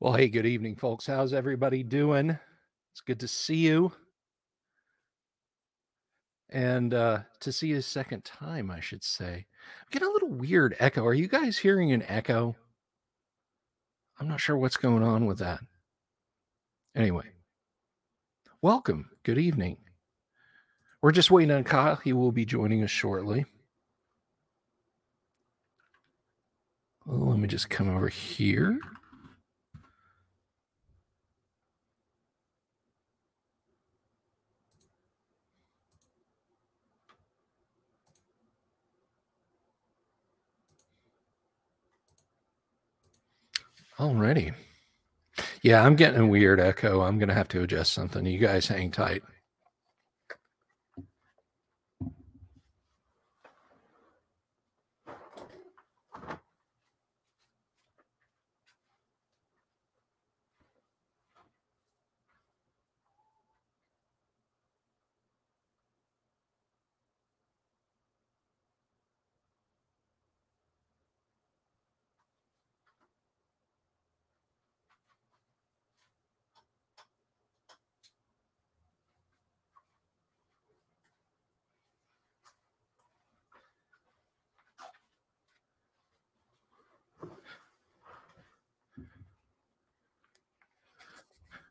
Well, hey, good evening, folks. How's everybody doing? It's good to see you. And to see you a second time, I should say. I'm getting a little weird echo. Are you guys hearing an echo? I'm not sure what's going on with that. Anyway, welcome. Good evening. We're just waiting on Kyle. He will be joining us shortly. Well, let me just come over here. Alrighty. Yeah, I'm getting a weird echo. I'm going to have to adjust something. You guys hang tight.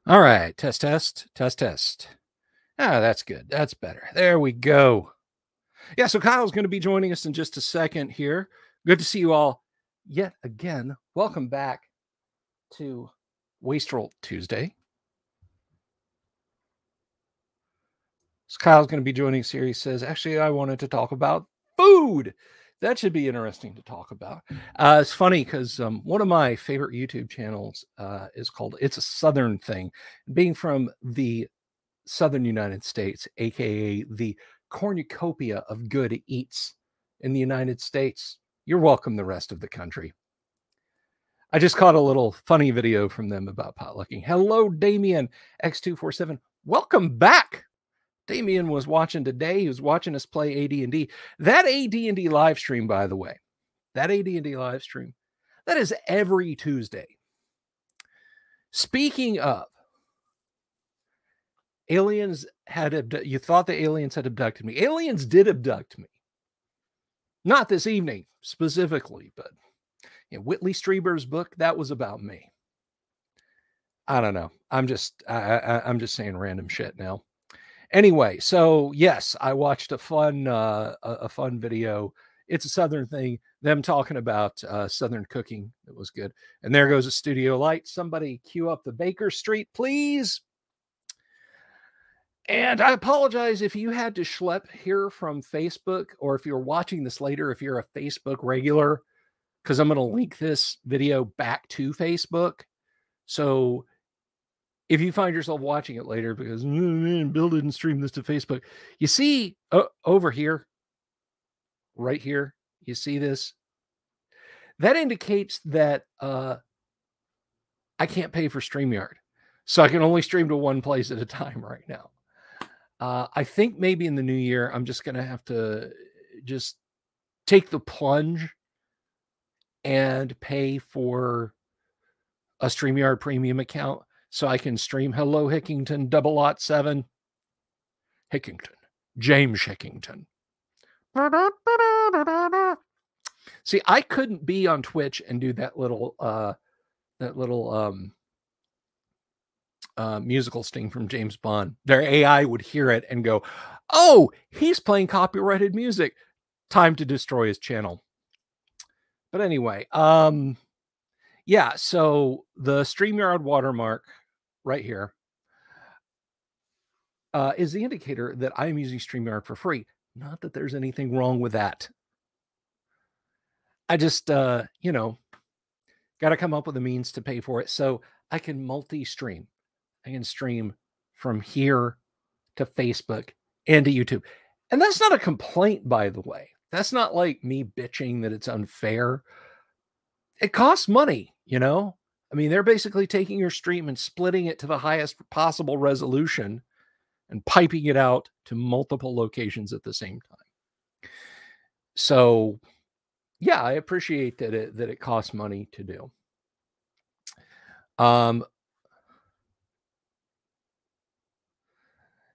All right, test. Ah, that's good. That's better. There we go. Yeah, so Kyle's going to be joining us in just a second here. Good to see you all yet again. Welcome back to Wastrel Tuesday. So Kyle's going to be joining us here. He says, actually, I wanted to talk about food. That should be interesting to talk about. It's funny because one of my favorite YouTube channels is called It's a Southern Thing. Being from the Southern United States, aka the cornucopia of good eats in the United States. You're welcome, the rest of the country. I just caught a little funny video from them about potlucking. Hello, Damien X247. Welcome back. Damien was watching today. He was watching us play AD&D. That AD&D live stream, by the way, that AD&D live stream, that is every Tuesday. Speaking of, aliens had, you thought the aliens had abducted me. Aliens did abduct me. Not this evening specifically, but in Whitley Strieber's book, that was about me. I don't know. I'm just saying random shit now. Anyway, so yes, I watched a fun video. It's a Southern thing. Them talking about Southern cooking. It was good. And there goes a studio light. Somebody cue up the Baker Street, please. And I apologize if you had to schlep here from Facebook, or if you're watching this later, if you're a Facebook regular, because I'm going to link this video back to Facebook. So if you find yourself watching it later because man, Bill didn't stream this to Facebook, you see over here, right here, you see this? That indicates that I can't pay for StreamYard. So I can only stream to one place at a time right now. I think maybe in the new year, I'm just going to have to just take the plunge and pay for a StreamYard premium account so I can stream. Hello, Hickington 007. Hickington. James Hickington. See, I couldn't be on Twitch and do that little musical sting from James Bond. Their AI would hear it and go, oh, he's playing copyrighted music. Time to destroy his channel. But anyway, yeah, so the StreamYard watermark right here is the indicator that I'm using StreamYard for free. Not that there's anything wrong with that. I just, you know, got to come up with a means to pay for it so I can multi-stream. I can stream from here to Facebook and to YouTube. And that's not a complaint, by the way. That's not like me bitching that it's unfair. It costs money, you know? I mean, they're basically taking your stream and splitting it to the highest possible resolution and piping it out to multiple locations at the same time. So, yeah, I appreciate that it costs money to do.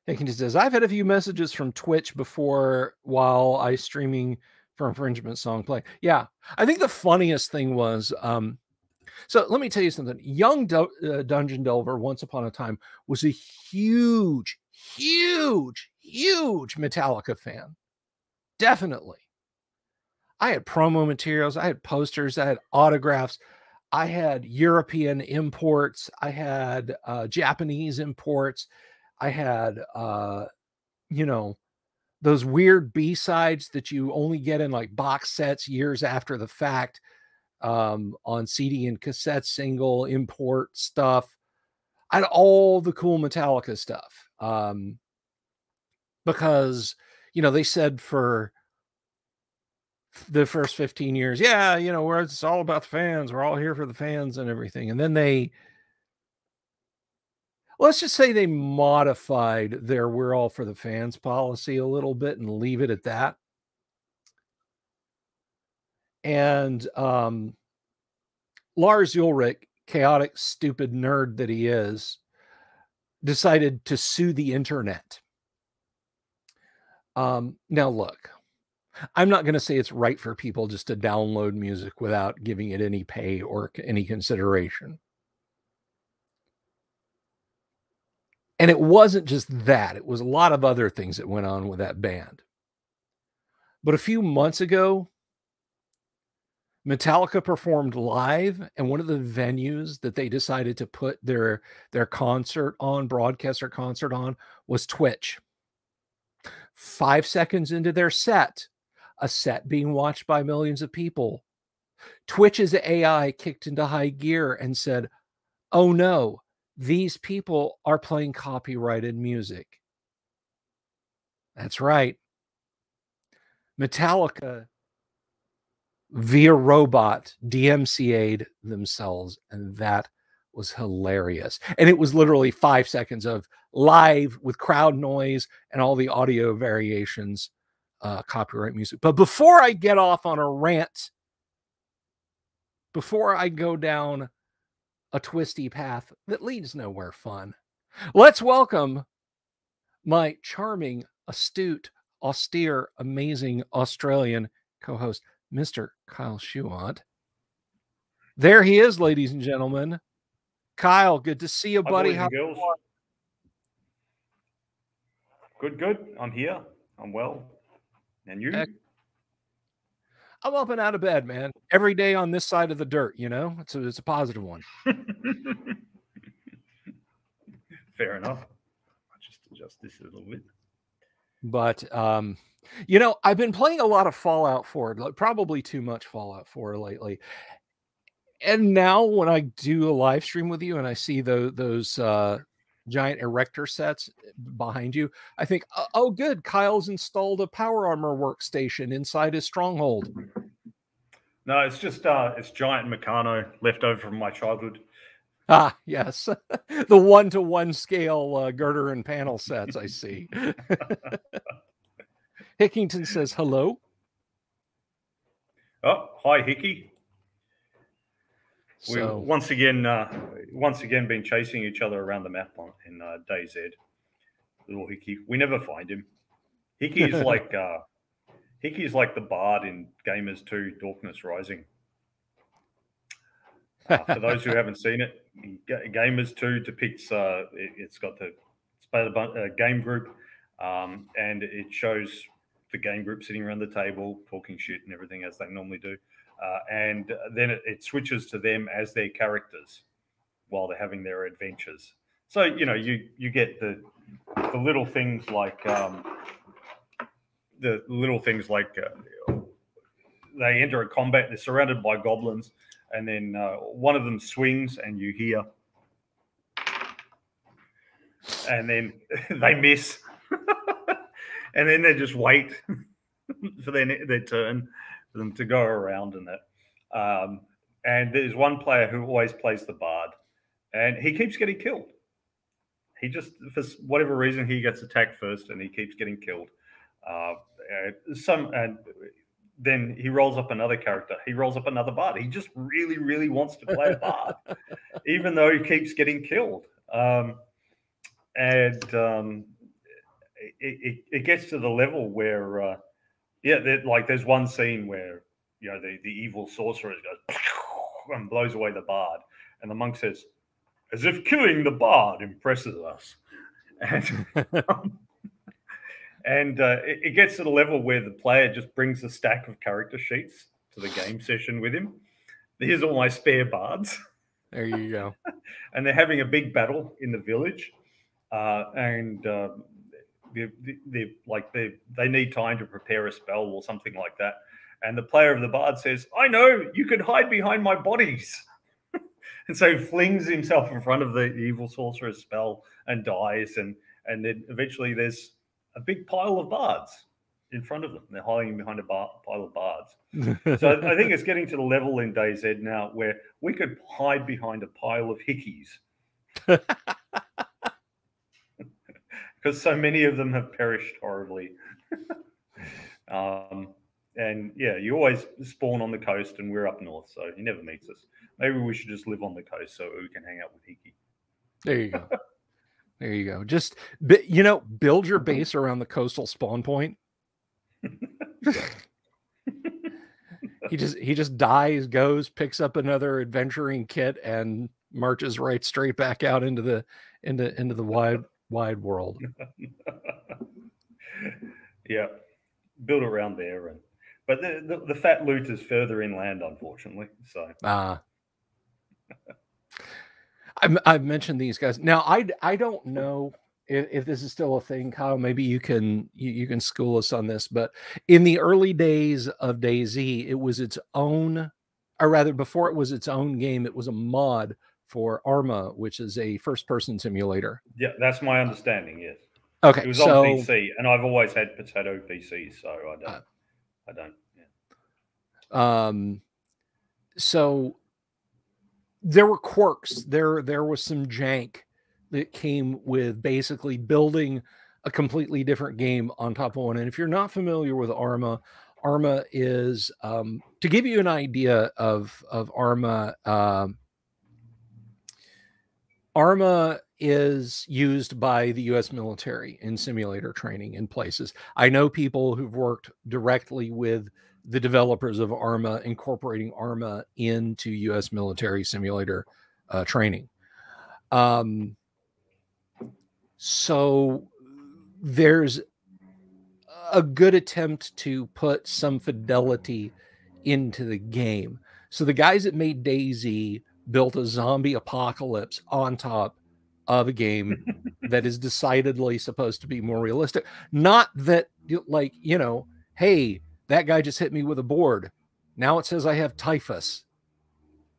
Hastings says, I've had a few messages from Twitch before while I streaming for infringement song play. Yeah, I think the funniest thing was, so let me tell you something. Young Dungeon Delver, once upon a time, was a huge, huge, huge Metallica fan. Definitely. I had promo materials, I had posters, I had autographs, I had European imports, I had Japanese imports, I had, you know, those weird B-sides that you only get in like box sets years after the fact, on CD and cassette single import stuff. I had all the cool Metallica stuff. Because, they said for the first 15 years, yeah, it's all about the fans. We're all here for the fans and everything. And then let's just say they modified their "we're all for the fans" policy a little bit and leave it at that. And Lars Ulrich, chaotic, stupid nerd that he is, decided to sue the internet. Now look, I'm not going to say it's right for people just to download music without giving it any pay or any consideration. And it wasn't just that. It was a lot of other things that went on with that band. But a few months ago, Metallica performed live, and one of the venues that they decided to put their concert on, broadcast their concert on, was Twitch. 5 seconds into their set, a set being watched by millions of people, Twitch's AI kicked into high gear and said, oh no, these people are playing copyrighted music. That's right. Metallica, via robot, DMCA'd themselves, and that was hilarious. And it was literally 5 seconds of live with crowd noise and all the audio variations, copyright music. But before I get off on a rant, before I go down a twisty path that leads nowhere fun, let's welcome my charming, astute, austere, amazing Australian co-host, Mr. Kyle Schuant. There he is, ladies and gentlemen. Kyle, good to see you, buddy. How girls? Good. I'm here. I'm well. And you? I'm up and out of bed, man. Every day on this side of the dirt, it's a positive one. Fair enough. I'll just adjust this a little bit. But, I've been playing a lot of Fallout 4, probably too much Fallout 4 lately. And now when I do a live stream with you and I see those giant erector sets behind you, I think, oh, good, Kyle's installed a power armor workstation inside his stronghold. No, it's just it's giant Meccano left over from my childhood. Ah, yes. The 1-to-1 scale girder and panel sets, I see. Hickington says hello. Oh, hi, Hickey. So, we once again been chasing each other around the map in DayZ. Little Hickey. We never find him. Hickey is like the bard in Gamers 2 Darkness Rising. For those who haven't seen it, Gamers 2 depicts it's about a game group, and it shows the game group sitting around the table talking shit and everything as they normally do. And then it switches to them as their characters while they're having their adventures. So, you get the little things like they enter a combat, they're surrounded by goblins, and then one of them swings and you hear, and then they miss. And then they just wait for their turn for them to go around and that. And there's one player who always plays the bard, and he keeps getting killed. He just, for whatever reason, he gets attacked first, and he keeps getting killed. And then he rolls up another character. He rolls up another bard. He just really, really wants to play a bard. even though he keeps getting killed. It gets to the level where, like there's one scene where, you know, the evil sorcerer goes and blows away the bard, and the monk says, "As if killing the bard impresses us." And it gets to the level where the player just brings a stack of character sheets to the game session with him. Here's all my spare bards. There you go. And they're having a big battle in the village, they need time to prepare a spell or something like that. And the player of the bard says, "I know, you can hide behind my bodies." And so he flings himself in front of the evil sorcerer's spell and dies. And then eventually there's a big pile of bards in front of them. They're hiding behind a pile of bards. So I think it's getting to the level in DayZ now where we could hide behind a pile of hickeys. Because so many of them have perished horribly. And yeah, you always spawn on the coast, and we're up north, so he never meets us. Maybe we should just live on the coast so we can hang out with Hickey. There you go. There you go. Just, build your base around the coastal spawn point. He just dies, goes, picks up another adventuring kit, and marches right straight back out into the wide world. Yeah, build around there, but the fat loot is further inland, unfortunately. So I've mentioned these guys. Now I don't know if this is still a thing, Kyle. Maybe you can school us on this. But in the early days of DayZ, it was its own, or rather, before it was its own game, it was a mod for Arma, which is a first-person simulator. Yeah, that's my understanding. Yes. Okay, it was on PC, and I've always had potato PCs, so I don't. Yeah. So there were quirks. There was some jank that came with basically building a completely different game on top of one. And if you're not familiar with Arma is, to give you an idea of Arma, Arma is used by the U.S. military in simulator training in places. I know people who've worked directly with the developers of Arma, incorporating Arma into U.S. military simulator training. So there's a good attempt to put some fidelity into the game. So the guys that made DayZ built a zombie apocalypse on top of a game that is decidedly supposed to be more realistic. Not that, like, hey, that guy just hit me with a board. Now it says I have typhus.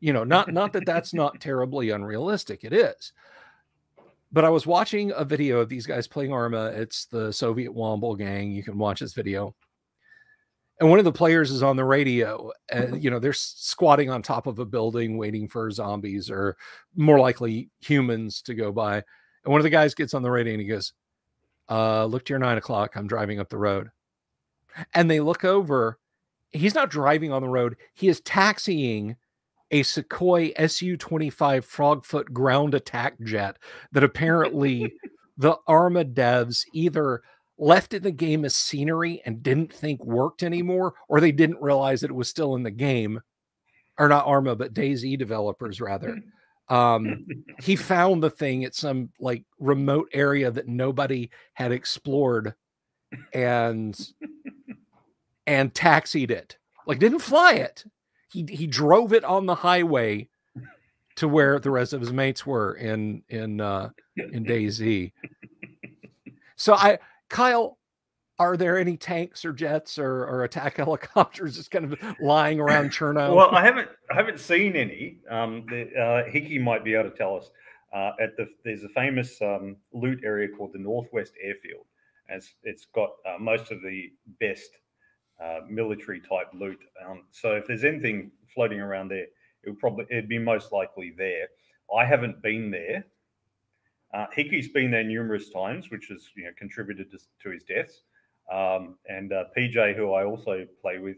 Not that that's not terribly unrealistic. It is. But I was watching a video of these guys playing Arma. It's the Soviet Womble gang. You can watch this video. And one of the players is on the radio. And, they're squatting on top of a building waiting for zombies, or more likely humans, to go by. And one of the guys gets on the radio and he goes, "Look to your 9 o'clock. I'm driving up the road." And they look over. He's not driving on the road. He is taxiing a Sukhoi Su-25 Frogfoot ground attack jet that apparently the Arma devs either left in the game as scenery and didn't think worked anymore, or they didn't realize that it was still in the game. Or not Arma, but DayZ developers, rather. He found the thing at some like remote area that nobody had explored and taxied it. Like, didn't fly it. He drove it on the highway to where the rest of his mates were in DayZ. So Kyle, are there any tanks or jets or attack helicopters just kind of lying around Cherno? Well, I haven't seen any. Hickey might be able to tell us. There's a famous loot area called the Northwest Airfield, as it's got most of the best military type loot. So if there's anything floating around there, it'd be most likely there. I haven't been there. Hickey's been there numerous times, which has contributed to his deaths. And PJ, who I also play with,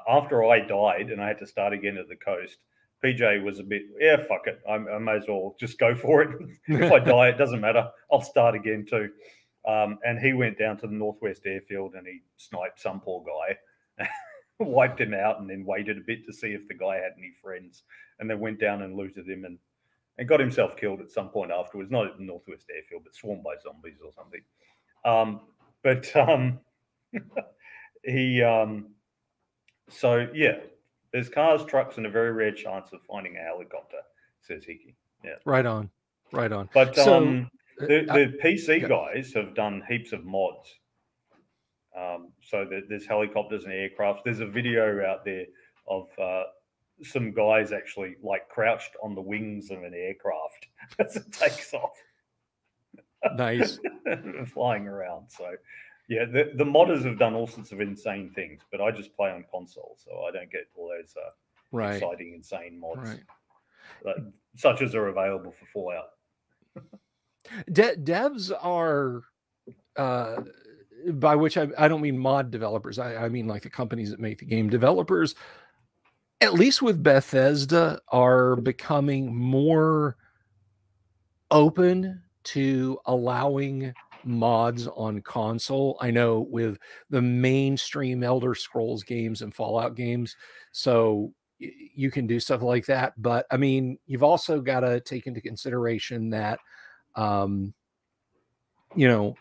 after I died and I had to start again at the coast, PJ was a bit, yeah, fuck it. I may as well just go for it. If I die, it doesn't matter. I'll start again too. And he went down to the Northwest Airfield and he sniped some poor guy, wiped him out, and then waited a bit to see if the guy had any friends, and then went down and looted him and got himself killed at some point afterwards. Not at the Northwest Airfield, but swarmed by zombies or something. So yeah, there's cars, trucks, and a very rare chance of finding a helicopter, says Hickey. Yeah. Right on. Right on. But so the PC guys have done heaps of mods. So there's helicopters and aircraft. There's a video out there of some guys actually like crouched on the wings of an aircraft as it takes off. Nice. Flying around. So yeah, the modders have done all sorts of insane things, but I just play on console, so I don't get all those exciting, insane mods, such as are available for Fallout. Devs are, by which I don't mean mod developers. I mean like the companies that make the game. Developers, at least with Bethesda, are becoming more open to allowing mods on console. I know with the mainstream Elder Scrolls games and Fallout games, so you can do stuff like that. But I mean, you've also got to take into consideration that you know,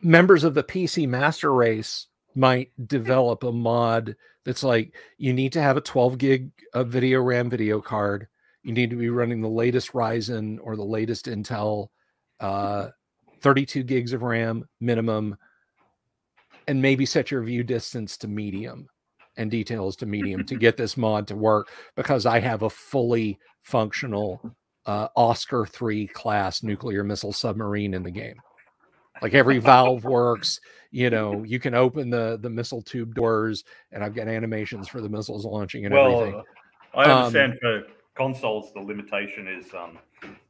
members of the PC master race might develop a mod that's like, you need to have a 12 gig of video RAM video card. You need to be running the latest Ryzen or the latest Intel, 32 gigs of RAM minimum, and maybe set your view distance to medium and details to medium to get this mod to work, because I have a fully functional Oscar 3 class nuclear missile submarine in the game. Like every valve works, you know, you can open the missile tube doors, and I've got animations for the missiles launching and everything. I understand for consoles, the limitation is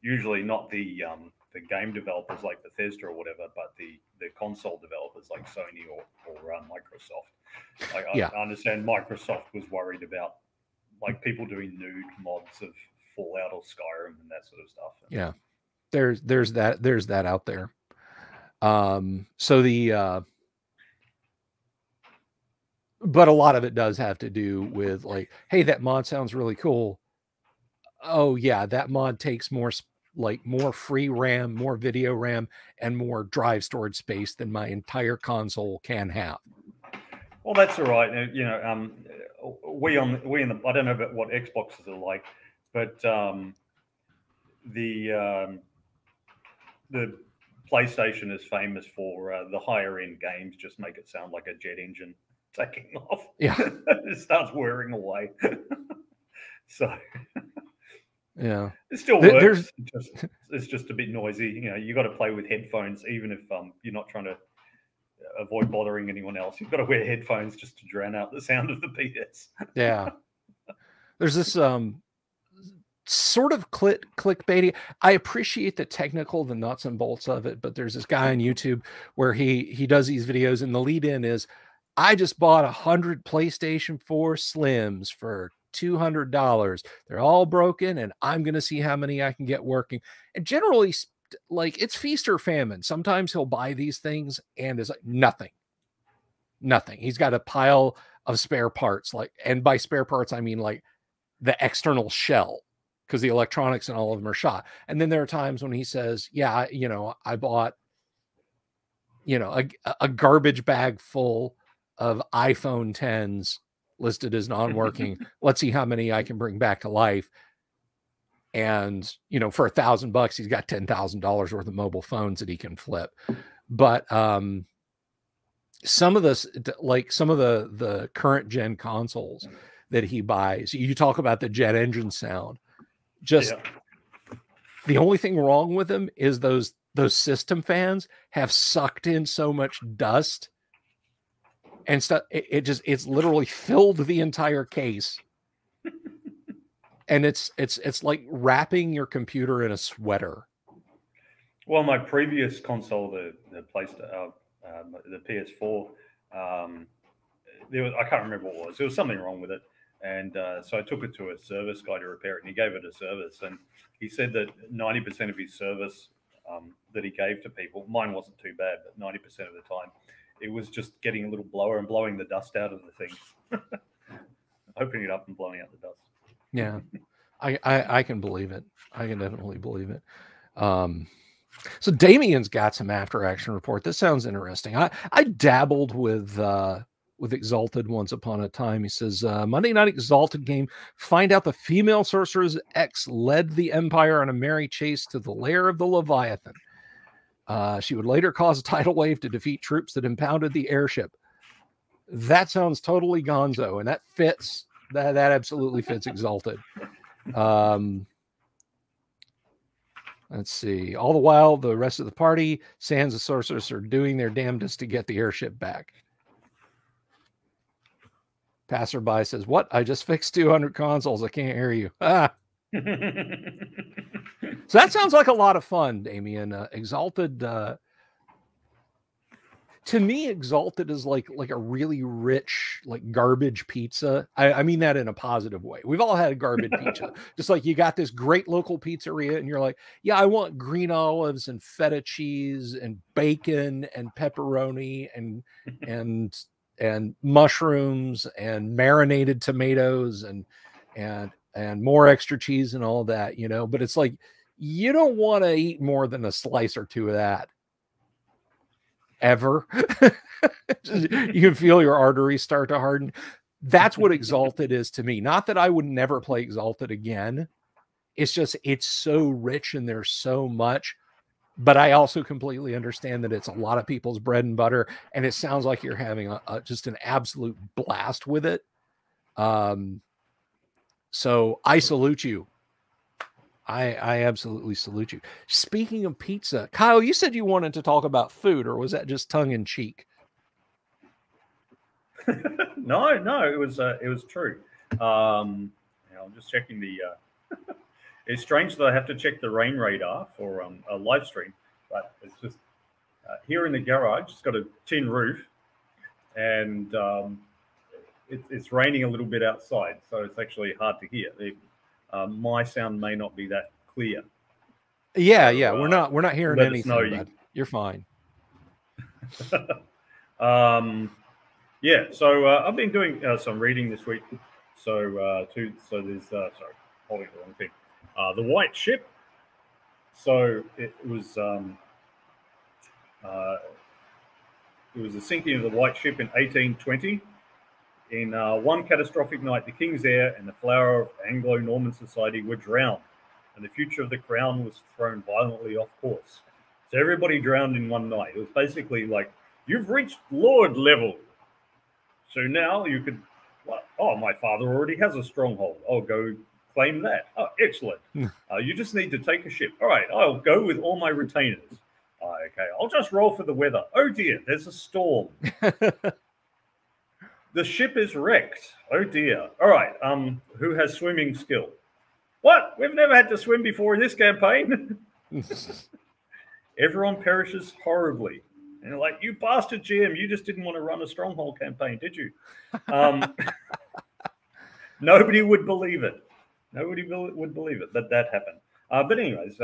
usually not the game developers like Bethesda or whatever, but the console developers like Sony or Microsoft. Like I understand Microsoft was worried about like people doing nude mods of Fallout or Skyrim and that sort of stuff. Yeah, there's that out there. So the but a lot of it does have to do with like, hey, that mod sounds really cool. Oh yeah, that mod takes more free RAM, more video RAM, and more drive storage space than my entire console can have. Well, that's all right. You know, we in the, I don't know about what Xboxes are like, but the PlayStation is famous for the higher end games just make it sound like a jet engine taking off. Yeah, it starts whirring away. So yeah, it still works. It's just a bit noisy. You know, you got to play with headphones, even if you're not trying to avoid bothering anyone else. You've got to wear headphones just to drown out the sound of the PS. Yeah, there's this sort of clickbaity. I appreciate the nuts and bolts of it, but there's this guy on YouTube where he does these videos, and the lead in is, I just bought 100 PlayStation 4 Slims for $200. They're all broken, and I'm going to see how many I can get working. And generally, like, it's feast or famine. Sometimes he'll buy these things and it's like nothing. He's got a pile of spare parts, like, and by spare parts, I mean like the external shell, because the electronics and all of them are shot. And then there are times when he says, yeah, you know, I bought, you know, a garbage bag full of iPhone 10s listed as non-working. Let's see how many I can bring back to life. And, you know, for $1,000, he's got $10,000 worth of mobile phones that he can flip. But some of this, like some of the current gen consoles that he buys, you talk about the jet engine sound. Just the only thing wrong with them is those system fans have sucked in so much dust and stuff. It's literally filled the entire case. And it's like wrapping your computer in a sweater. Well, my previous console, the PS4, I can't remember what it was. There was something wrong with it. And so I took it to a service guy to repair it, and he gave it a service. And he said that 90% of his service that he gave to people, mine wasn't too bad, but 90% of the time, it was just getting a little blower and blowing the dust out of the thing, opening it up and blowing out the dust. Yeah, I can believe it. I can definitely believe it. So Damien's got some after action report. This sounds interesting. I dabbled with Exalted once upon a time. He says, Monday night Exalted game, find out the female sorcerer's ex led the Empire on a merry chase to the lair of the Leviathan. She would later cause a tidal wave to defeat troops that impounded the airship. That sounds totally gonzo, and that fits. That absolutely fits Exalted. Let's see. All the while, the rest of the party, sans the sorceress, are doing their damnedest to get the airship back. Passerby says, "What? I just fixed 200 consoles. I can't hear you." Ah. So that sounds like a lot of fun, Damien. Exalted. To me, Exalted is like a really rich, like garbage pizza. I mean that in a positive way. We've all had a garbage pizza. Just like you got this great local pizzeria and you're like, yeah, I want green olives and feta cheese and bacon and pepperoni and mushrooms and marinated tomatoes and more extra cheese and all that, you know. But it's like, you don't want to eat more than a slice or two of that. Ever. You can feel your arteries start to harden. That's what Exalted is to me. Not that I would never play Exalted again. It's just, it's so rich and there's so much. But I also completely understand that it's a lot of people's bread and butter. And it sounds like you're having just an absolute blast with it. So I salute you. I absolutely salute you. Speaking of pizza, Kyle, you said you wanted to talk about food, or was that just tongue in cheek? No, it was true. I'm just checking the. It's strange that I have to check the rain radar for a live stream, but it's just here in the garage. It's got a tin roof, and it's raining a little bit outside, so it's actually hard to hear. My sound may not be that clear. Yeah, so, we're not hearing anything. You're fine. Yeah, so I've been doing some reading this week. So there's sorry, holding the wrong thing. The White Ship. So it was the sinking of the White Ship in 1820. In one catastrophic night, the King's heir and the flower of Anglo-Norman society were drowned, and the future of the crown was thrown violently off course. So everybody drowned in one night. It was basically like, you've reached Lord level. So now you could, oh, my father already has a stronghold. I'll go claim that. Oh, excellent. You just need to take a ship. All right, I'll go with all my retainers. Okay, I'll just roll for the weather. Oh dear, there's a storm. The ship is wrecked. Oh dear. All right. Who has swimming skill? What? We've never had to swim before in this campaign. Everyone perishes horribly. And they're like, you bastard GM, you just didn't want to run a stronghold campaign, did you? Nobody would believe it. Nobody would believe it that happened. But anyways,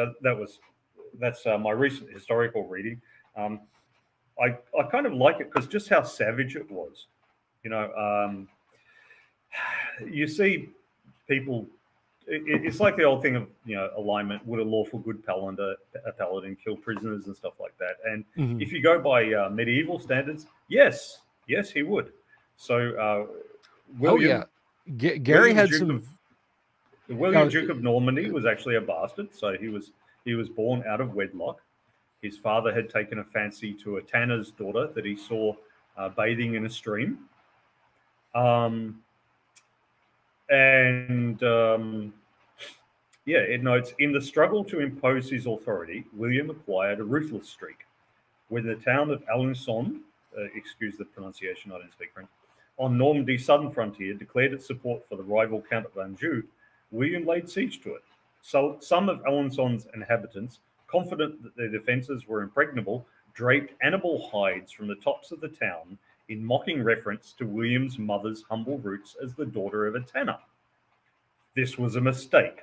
that's my recent historical reading. I kind of like it because just how savage it was. You know, you see people, it's like the old thing of, you know, alignment. Would a lawful good paladin kill prisoners and stuff like that? And if you go by medieval standards, yes, he would. So, William, Gary had some. William, Duke of Normandy, was actually a bastard. So he was born out of wedlock. His father had taken a fancy to a tanner's daughter that he saw bathing in a stream. It notes, in the struggle to impose his authority, William acquired a ruthless streak. When the town of Alençon, excuse the pronunciation, I don't speak French, on Normandy's southern frontier declared its support for the rival Count of Anjou, William laid siege to it. So some of Alençon's inhabitants, confident that their defences were impregnable, draped animal hides from the tops of the town in mocking reference to William's mother's humble roots as the daughter of a tanner. This was a mistake.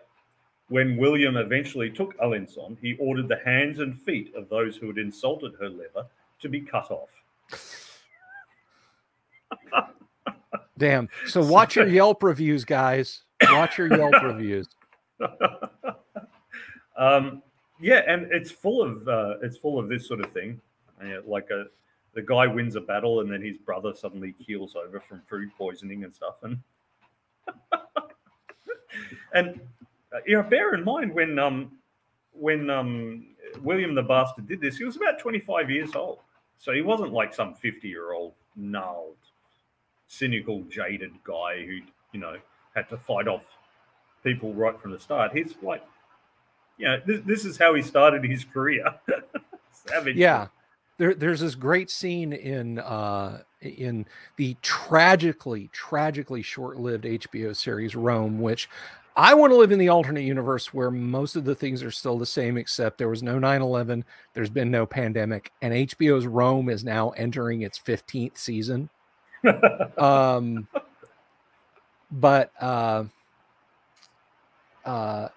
When William eventually took Alençon, he ordered the hands and feet of those who had insulted her lever to be cut off. Damn. So watch your Yelp reviews, guys. Watch your Yelp reviews. Yeah, and it's full of this sort of thing. Like the guy wins a battle and then his brother suddenly keels over from food poisoning and stuff. And bear in mind when William the Bastard did this, he was about 25 years old. So he wasn't like some 50-year-old gnarled, cynical, jaded guy who, had to fight off people right from the start. He's like, this is how he started his career. Savage. Yeah. There's this great scene in the tragically short-lived HBO series Rome, which I want to live in the alternate universe where most of the things are still the same, except there was no 9/11, there's been no pandemic, and HBO's Rome is now entering its 15th season. But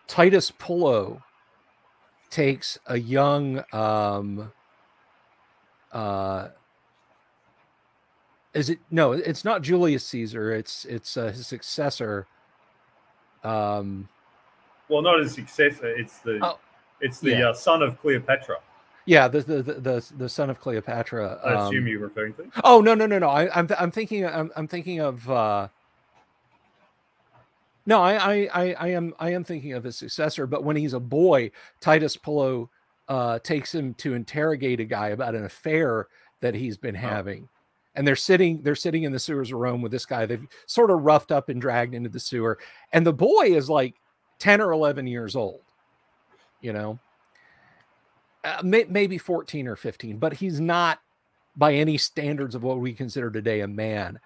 Titus Pullo takes a young it's not Julius Caesar, it's his successor. Well, not his successor, it's the son of Cleopatra. Yeah, the son of Cleopatra. I assume you're referring to. Oh no. I'm thinking of no, I am thinking of his successor, but when he's a boy, Titus Pullo takes him to interrogate a guy about an affair that he's been having. And they're sitting in the sewers of Rome with this guy they've sort of roughed up and dragged into the sewer. And the boy is like 10 or 11 years old, maybe 14 or 15, but he's not by any standards of what we consider today a man.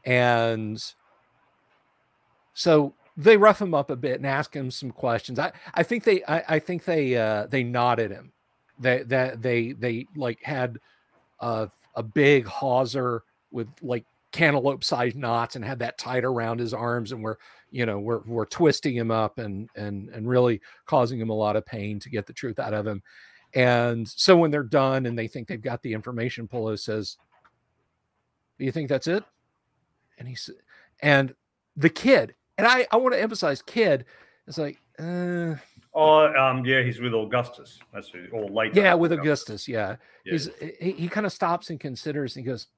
And so they rough him up a bit and ask him some questions. I think they nodded him. They like had a big hawser with like cantaloupe sized knots and had that tied around his arms, and we're twisting him up and really causing him a lot of pain to get the truth out of him. And so when they're done and they think they've got the information, Pullo says, "Do you think that's it?" And the kid, and I want to emphasize kid, is like, yeah, he's with Augustus. That's who, or later. Yeah, with Augustus. Yeah. He kind of stops and considers, and he goes,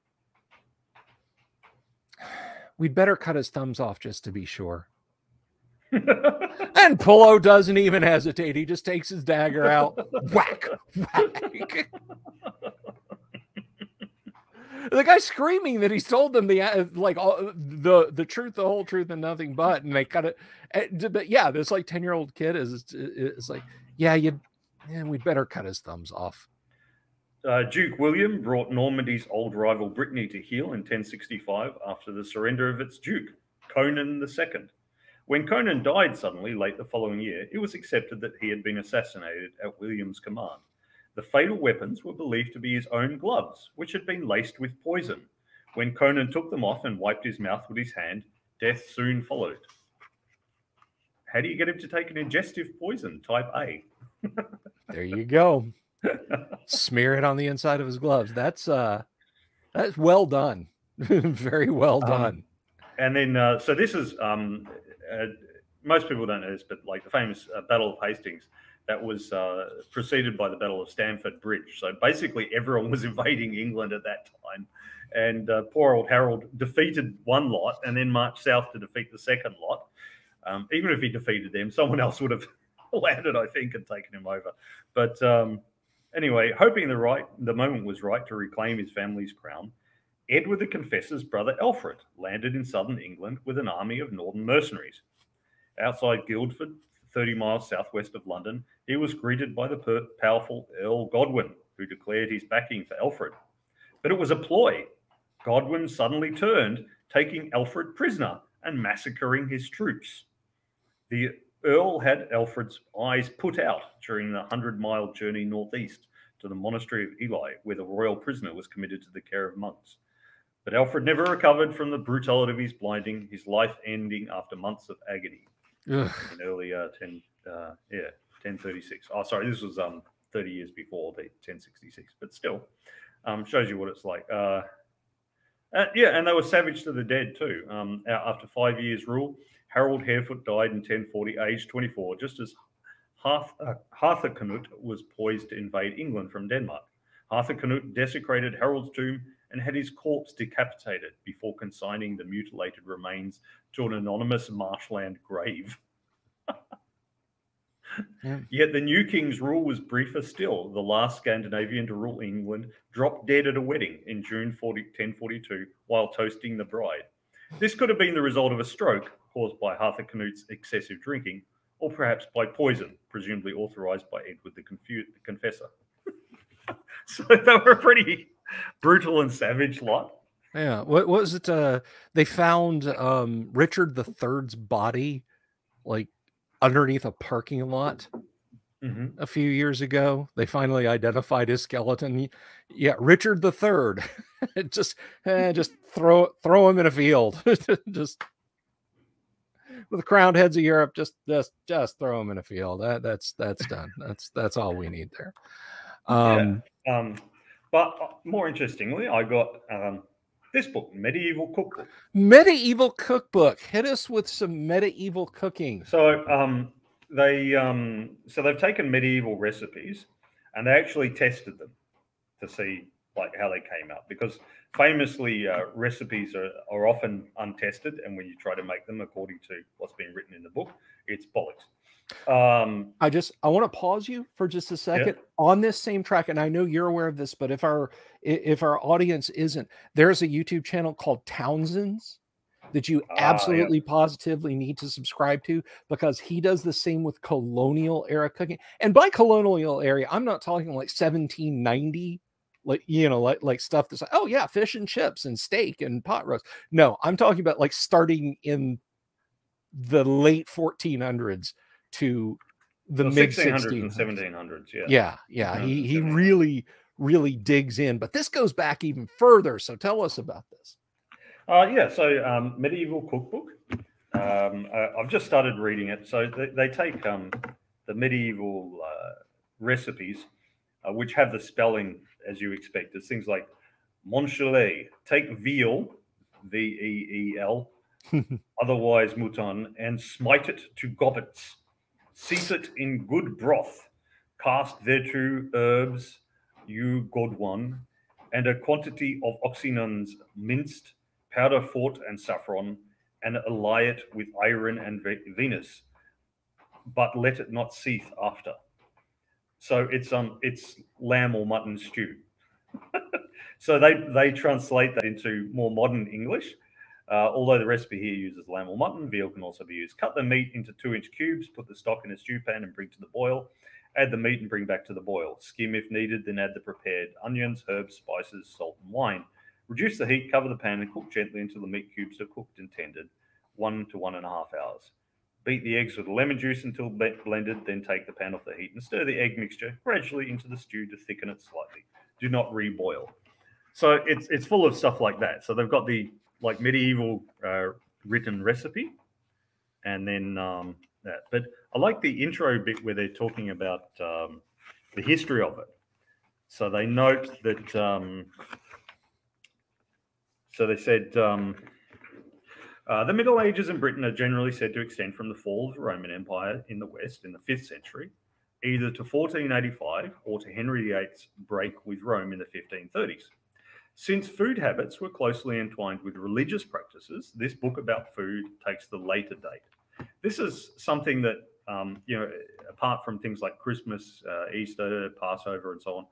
"We'd better cut his thumbs off just to be sure." And Pullo doesn't even hesitate. He just takes his dagger out, whack, whack. The guy's screaming that he's told them the truth, the whole truth, and nothing but, and they cut it. But yeah, this like 10-year-old kid is like, we'd better cut his thumbs off. Duke William brought Normandy's old rival Brittany to heel in 1065 after the surrender of its duke, Conan II. When Conan died suddenly late the following year, it was accepted that he had been assassinated at William's command. The fatal weapons were believed to be his own gloves, which had been laced with poison. When Conan took them off and wiped his mouth with his hand, death soon followed. How do you get him to take an ingestive poison, type A? There you go. Smear it on the inside of his gloves. That's well done. Very well done. And then, so this is, most people don't know this, but like the famous Battle of Hastings, that was preceded by the Battle of Stamford Bridge. So basically everyone was invading England at that time. And poor old Harold defeated one lot and then marched south to defeat the second lot. Even if he defeated them, someone else would have landed, I think, and taken him over. But anyway, hoping the moment was right to reclaim his family's crown, Edward the Confessor's brother Alfred landed in southern England with an army of northern mercenaries. Outside Guildford, 30 miles southwest of London, he was greeted by the powerful Earl Godwin, who declared his backing for Alfred. But it was a ploy. Godwin suddenly turned, taking Alfred prisoner and massacring his troops. The Earl had Alfred's eyes put out during the 100-mile journey northeast to the monastery of Ely, where the royal prisoner was committed to the care of monks. But Alfred never recovered from the brutality of his blinding, his life ending after months of agony. Ugh. In early 1036. Oh, sorry, this was 30 years before the 1066, but still shows you what it's like. Yeah, and they were savage to the dead too. After 5 years' rule, Harold Harefoot died in 1040, aged 24, just as Harthacnut was poised to invade England from Denmark. Harthacnut desecrated Harold's tomb and had his corpse decapitated before consigning the mutilated remains to an anonymous marshland grave. Yeah. Yet the new king's rule was briefer still. The last Scandinavian to rule England dropped dead at a wedding in June 1042 while toasting the bride. This could have been the result of a stroke caused by Harthacnut's excessive drinking, or perhaps by poison, presumably authorized by Edward the Confessor. So they were a pretty brutal and savage lot. Yeah. What was it? They found Richard III's body, like, underneath a parking lot a few years ago. They finally identified his skeleton. Yeah, Richard III. just throw him in a field. Just with the crowned heads of Europe, just throw him in a field. That's done. That's all we need there. But more interestingly, I got this book, Medieval Cookbook. Medieval Cookbook. Hit us with some medieval cooking. So they've taken medieval recipes and they actually tested them to see like how they came out, because famously recipes are often untested, and when you try to make them according to what's been written in the book, it's bollocks. I want to pause you for just a second on this same track, and I know you're aware of this, but if our audience isn't, there's a YouTube channel called Townsend's that you absolutely positively need to subscribe to, because he does the same with colonial era cooking. And by colonial era, I'm not talking like 1790, like, you know, like stuff that's like, oh yeah, fish and chips and steak and pot roast. No, I'm talking about like starting in the late 1400s to the mid 1600s and 1700s. Yeah. He really digs in, but this goes back even further. So tell us about this. So Medieval Cookbook. I've just started reading it. So they take the medieval recipes, which have the spelling as you expect. It's things like Montchelet, take veal, V-E-E-L, otherwise mouton, and smite it to gobbets. Seat it in good broth, cast thereto herbs, you good one, and a quantity of oxynons minced, powder fort and saffron, and ally it with iron and Venus, but let it not seethe after. So it's lamb or mutton stew. So they translate that into more modern English. Although the recipe here uses lamb or mutton, veal can also be used. Cut the meat into 2-inch cubes, put the stock in a stew pan and bring to the boil. Add the meat and bring back to the boil. Skim if needed, then add the prepared onions, herbs, spices, salt, and wine. Reduce the heat, cover the pan, and cook gently until the meat cubes are cooked and tended, 1 to 1.5 hours. Beat the eggs with lemon juice until blended, then take the pan off the heat and stir the egg mixture gradually into the stew to thicken it slightly. Do not reboil. So it's full of stuff like that. So they've got the like medieval written recipe, and then that. But I like the intro bit where they're talking about the history of it. So they note that. So they said the Middle Ages in Britain are generally said to extend from the fall of the Roman Empire in the West in the 5th century, either to 1485 or to Henry VIII's break with Rome in the 1530s. Since food habits were closely entwined with religious practices, this book about food takes the later date. This is something that, apart from things like Christmas, Easter, Passover, and so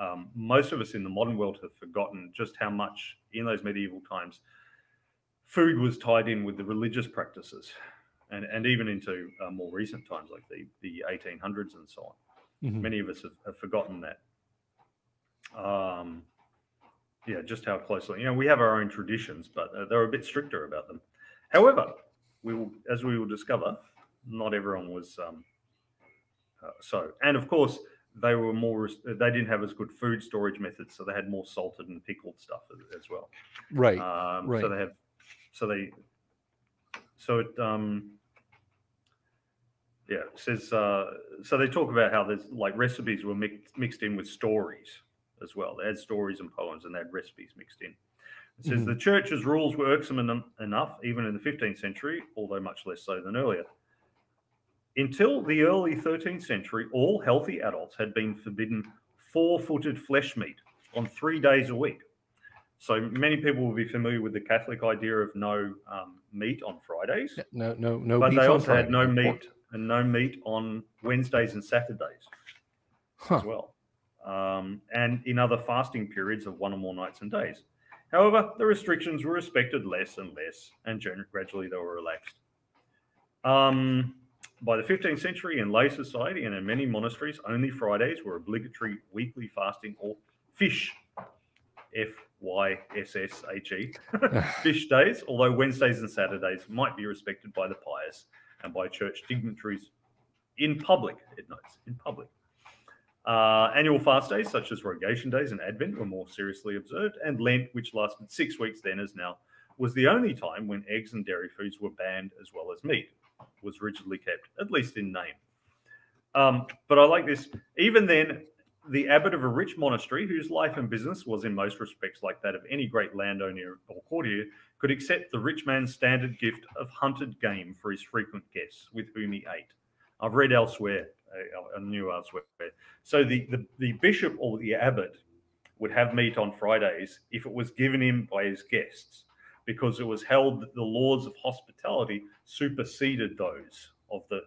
on, most of us in the modern world have forgotten just how much in those medieval times food was tied in with the religious practices, and even into more recent times like the 1800s and so on. Mm-hmm. Many of us have forgotten that. Just how closely, we have our own traditions, but they're a bit stricter about them. However, as we will discover, not everyone was so. And of course, they were more. They didn't have as good food storage methods, so they had more salted and pickled stuff as well. Right. Right. So they have. So they. So it. Yeah. It says. So they talk about how there's like recipes were mixed in with stories as well. They had stories and poems, and they had recipes mixed in. It says the church's rules were irksome enough, even in the 15th century, although much less so than earlier. Until the early 13th century, all healthy adults had been forbidden 4-footed flesh meat on 3 days a week. So many people will be familiar with the Catholic idea of no meat on Fridays. No but beef they on also Friday. had no meat and no meat on Wednesdays and Saturdays as well. And in other fasting periods of 1 or more nights and days. However, the restrictions were respected less and less, and gradually they were relaxed. By the 15th century, in lay society and in many monasteries, only Fridays were obligatory weekly fasting or fish, F-Y-S-S-H-E, fish days, although Wednesdays and Saturdays might be respected by the pious and by church dignitaries in public, it notes, in public. Annual fast days, such as Rogation Days and Advent, were more seriously observed, and Lent, which lasted 6 weeks then as now, was the only time when eggs and dairy foods were banned as well as meat was rigidly kept, at least in name. But I like this. Even then, the abbot of a rich monastery, whose life and business was in most respects like that of any great landowner or courtier, could accept the rich man's standard gift of hunted game for his frequent guests with whom he ate. I've read elsewhere, I knew elsewhere. So the bishop or the abbot would have meat on Fridays if it was given him by his guests, because it was held that the laws of hospitality superseded those of the...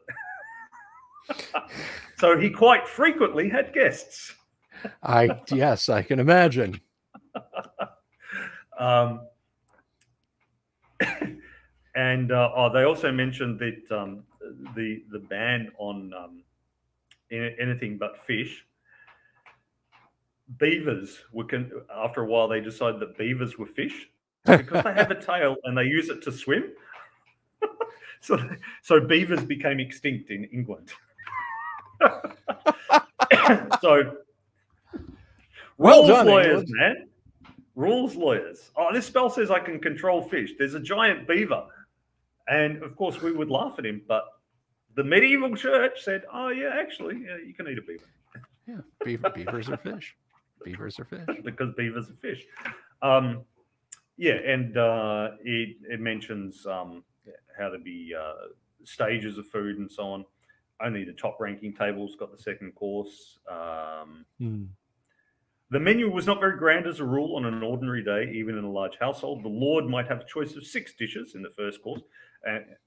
So he quite frequently had guests. Yes, I can imagine. And they also mentioned that the ban on anything but fish. Beavers were after a while they decided that beavers were fish because they have a tail and they use it to swim. So beavers became extinct in England. So rules lawyers, England. Man. Rules lawyers. Oh, this spell says I can control fish. There's a giant beaver. And of course we would laugh at him, but the medieval church said, oh yeah, actually, yeah, you can eat a beaver. Yeah, beavers are fish. Beavers are fish. Because beavers are fish. Yeah, and it mentions how to be stages of food and so on. Only the top ranking tables got the second course. The menu was not very grand as a rule on an ordinary day, even in a large household. The lord might have a choice of 6 dishes in the first course.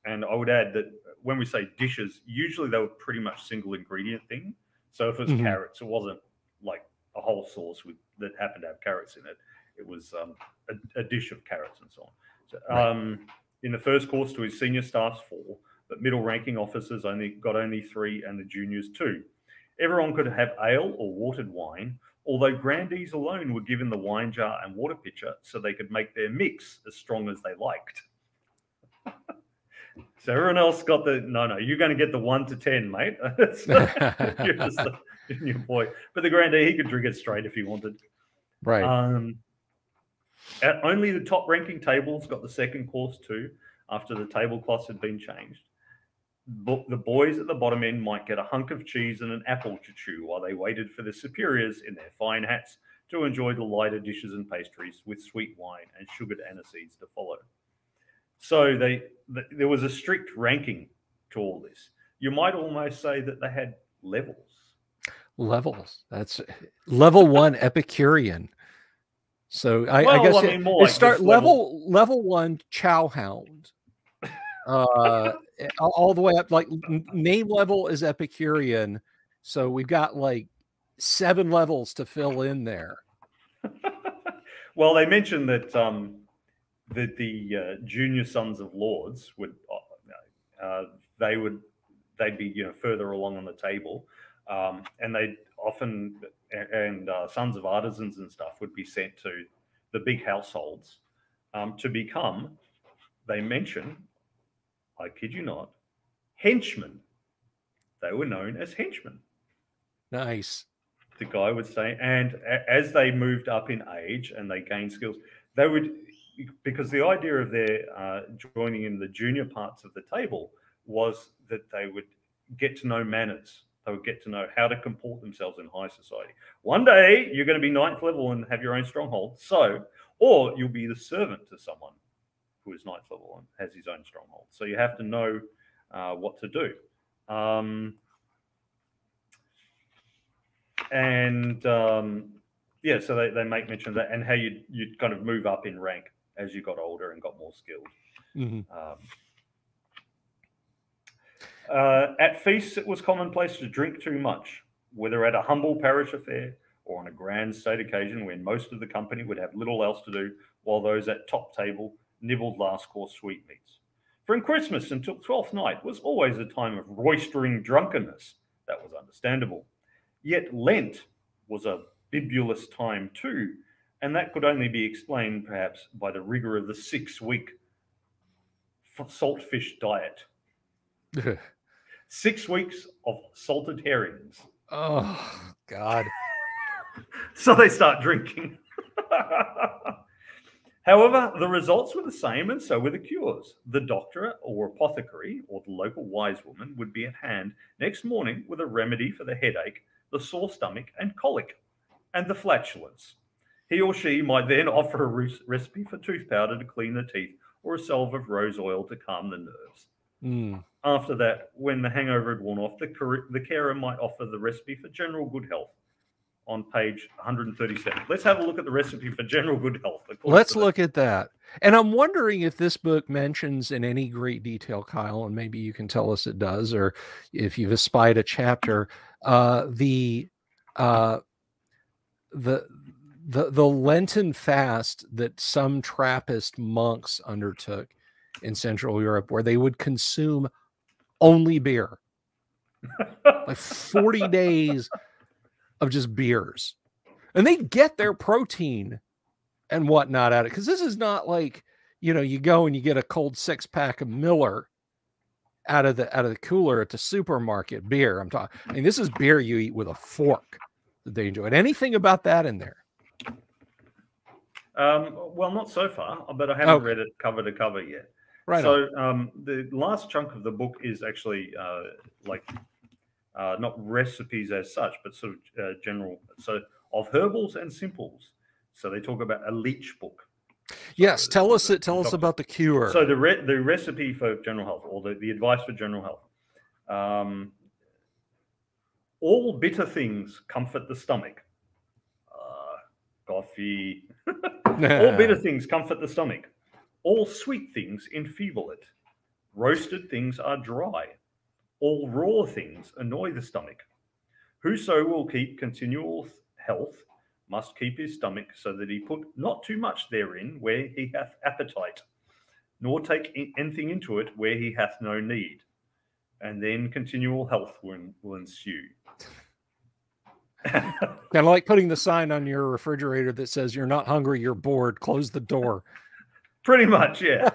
And I would add that when we say dishes, usually they were pretty much single ingredient thing. So if it was carrots, it wasn't like a whole sauce that happened to have carrots in it. It was a dish of carrots and so on. So, in the first course, to his senior staff's 4, but middle-ranking officers got only 3 and the juniors 2. Everyone could have ale or watered wine, although grandees alone were given the wine jar and water pitcher so they could make their mix as strong as they liked. So everyone else got no, you're going to get the 1 to 10, mate. You're just your boy. But the grandee, he could drink it straight if he wanted. Right. Only the top-ranking tables got the second course too, after the tablecloths had been changed. The boys at the bottom end might get a hunk of cheese and an apple to chew while they waited for the superiors in their fine hats to enjoy the lighter dishes and pastries with sweet wine and sugared aniseeds to follow. So there was a strict ranking to all this. You might almost say that they had levels. Levels. That's level 1 Epicurean. So I guess level 1 Chowhound. All the way up, like name level is Epicurean. So we've got like 7 levels to fill in there. Well, they mentioned that the junior sons of lords would they'd be further along on the table, and they'd often sons of artisans and stuff would be sent to the big households to become, they mention, I kid you not, henchmen. They were known as henchmen. Nice. The guy would say, and as they moved up in age and they gained skills, they would, because the idea of their joining in the junior parts of the table was that they would get to know manners. They would get to know how to comport themselves in high society. One day you're going to be 9th level and have your own stronghold. Or you'll be the servant to someone who is 9th level and has his own stronghold. So you have to know what to do. Yeah, so they make mention of that, and how you'd kind of move up in rank as you got older and got more skilled. Mm-hmm. At feasts, it was commonplace to drink too much, whether at a humble parish affair or on a grand state occasion when most of the company would have little else to do, while those at top table nibbled last course sweetmeats. From Christmas until Twelfth Night was always a time of roistering drunkenness. That was understandable. Yet Lent was a bibulous time too, and that could only be explained perhaps by the rigor of the 6-week saltfish diet. 6 weeks of salted herrings. Oh, God. So they start drinking. However, the results were the same, and so were the cures. The doctor or apothecary or the local wise woman would be at hand next morning with a remedy for the headache, the sore stomach and colic, and the flatulence. He or she might then offer a recipe for tooth powder to clean the teeth or a salve of rose oil to calm the nerves. Mm. After that, when the hangover had worn off, the carer might offer the recipe for general good health on page 137. Let's have a look at the recipe for general good health. Let's look at that. And I'm wondering if this book mentions in any great detail, Kyle, and maybe you can tell us it does, or if you've espied a chapter, the Lenten fast that some Trappist monks undertook in Central Europe, where they would consume only beer, like 40 days of just beers, and they get their protein and whatnot out of it. Because this is not like, you know, you go and you get a cold 6-pack of Miller out of the cooler at the supermarket beer. I'm talking, I mean, this is beer you eat with a fork that they enjoy. Anything about that in there? Well, not so far, but I haven't read it cover to cover yet. Right. So the last chunk of the book is actually not recipes as such, but sort of general, so of herbals and simples. So they talk about a leech book. Yes, tell us about the cure. So the recipe for general health, or the advice for general health. All bitter things comfort the stomach. Coffee. All bitter things comfort the stomach. All sweet things enfeeble it. Roasted things are dry. All raw things annoy the stomach. Whoso will keep continual health must keep his stomach, so that he put not too much therein where he hath appetite, nor take anything into it where he hath no need. And then continual health will ensue. Kind of like putting the sign on your refrigerator that says, "You're not hungry, you're bored. Close the door." Pretty much, yeah.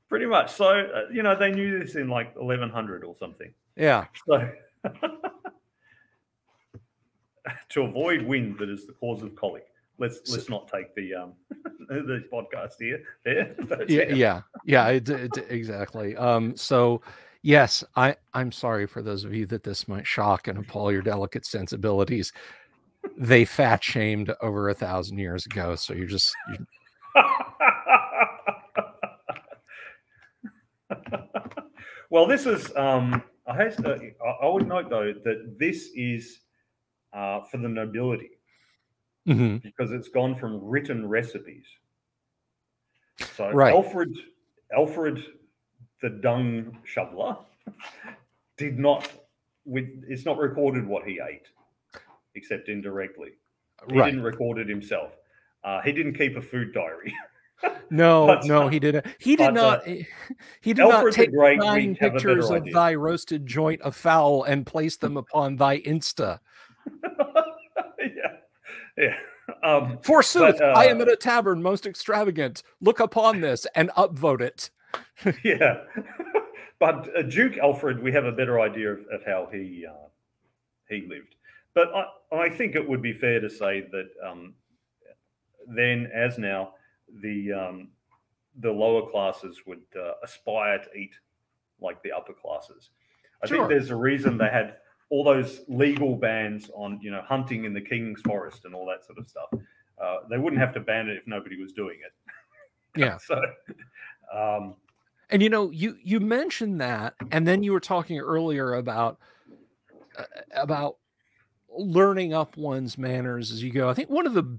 Pretty much. So, you know, they knew this in like 1100 or something. Yeah. So, to avoid wind that is the cause of colic. Let's not take the podcast here. Yeah, exactly. So, yes, I'm sorry for those of you that this might shock and appall your delicate sensibilities. They fat shamed over 1,000 years ago, so you're just. Well, this is. I would note though that this is for the nobility, because it's gone from written recipes. So right. Alfred, the dung shoveler, did not. It's not recorded what he ate, except indirectly. He didn't record it himself. He didn't keep a food diary. No, he didn't. He did not. He did not take 9 pictures of thy roasted joint of fowl and place them upon thy Insta. Yeah. Forsooth, I am at a tavern most extravagant. Look upon this and upvote it. Yeah. But Duke Alfred, we have a better idea of how he lived. But I think it would be fair to say that then, as now, the lower classes would aspire to eat like the upper classes. I think there's a reason they had all those legal bans on, you know, hunting in the king's forest and all that sort of stuff. They wouldn't have to ban it if nobody was doing it. Yeah. So, and you know, you mentioned that, and then you were talking earlier about learning up one's manners as you go. I think one of the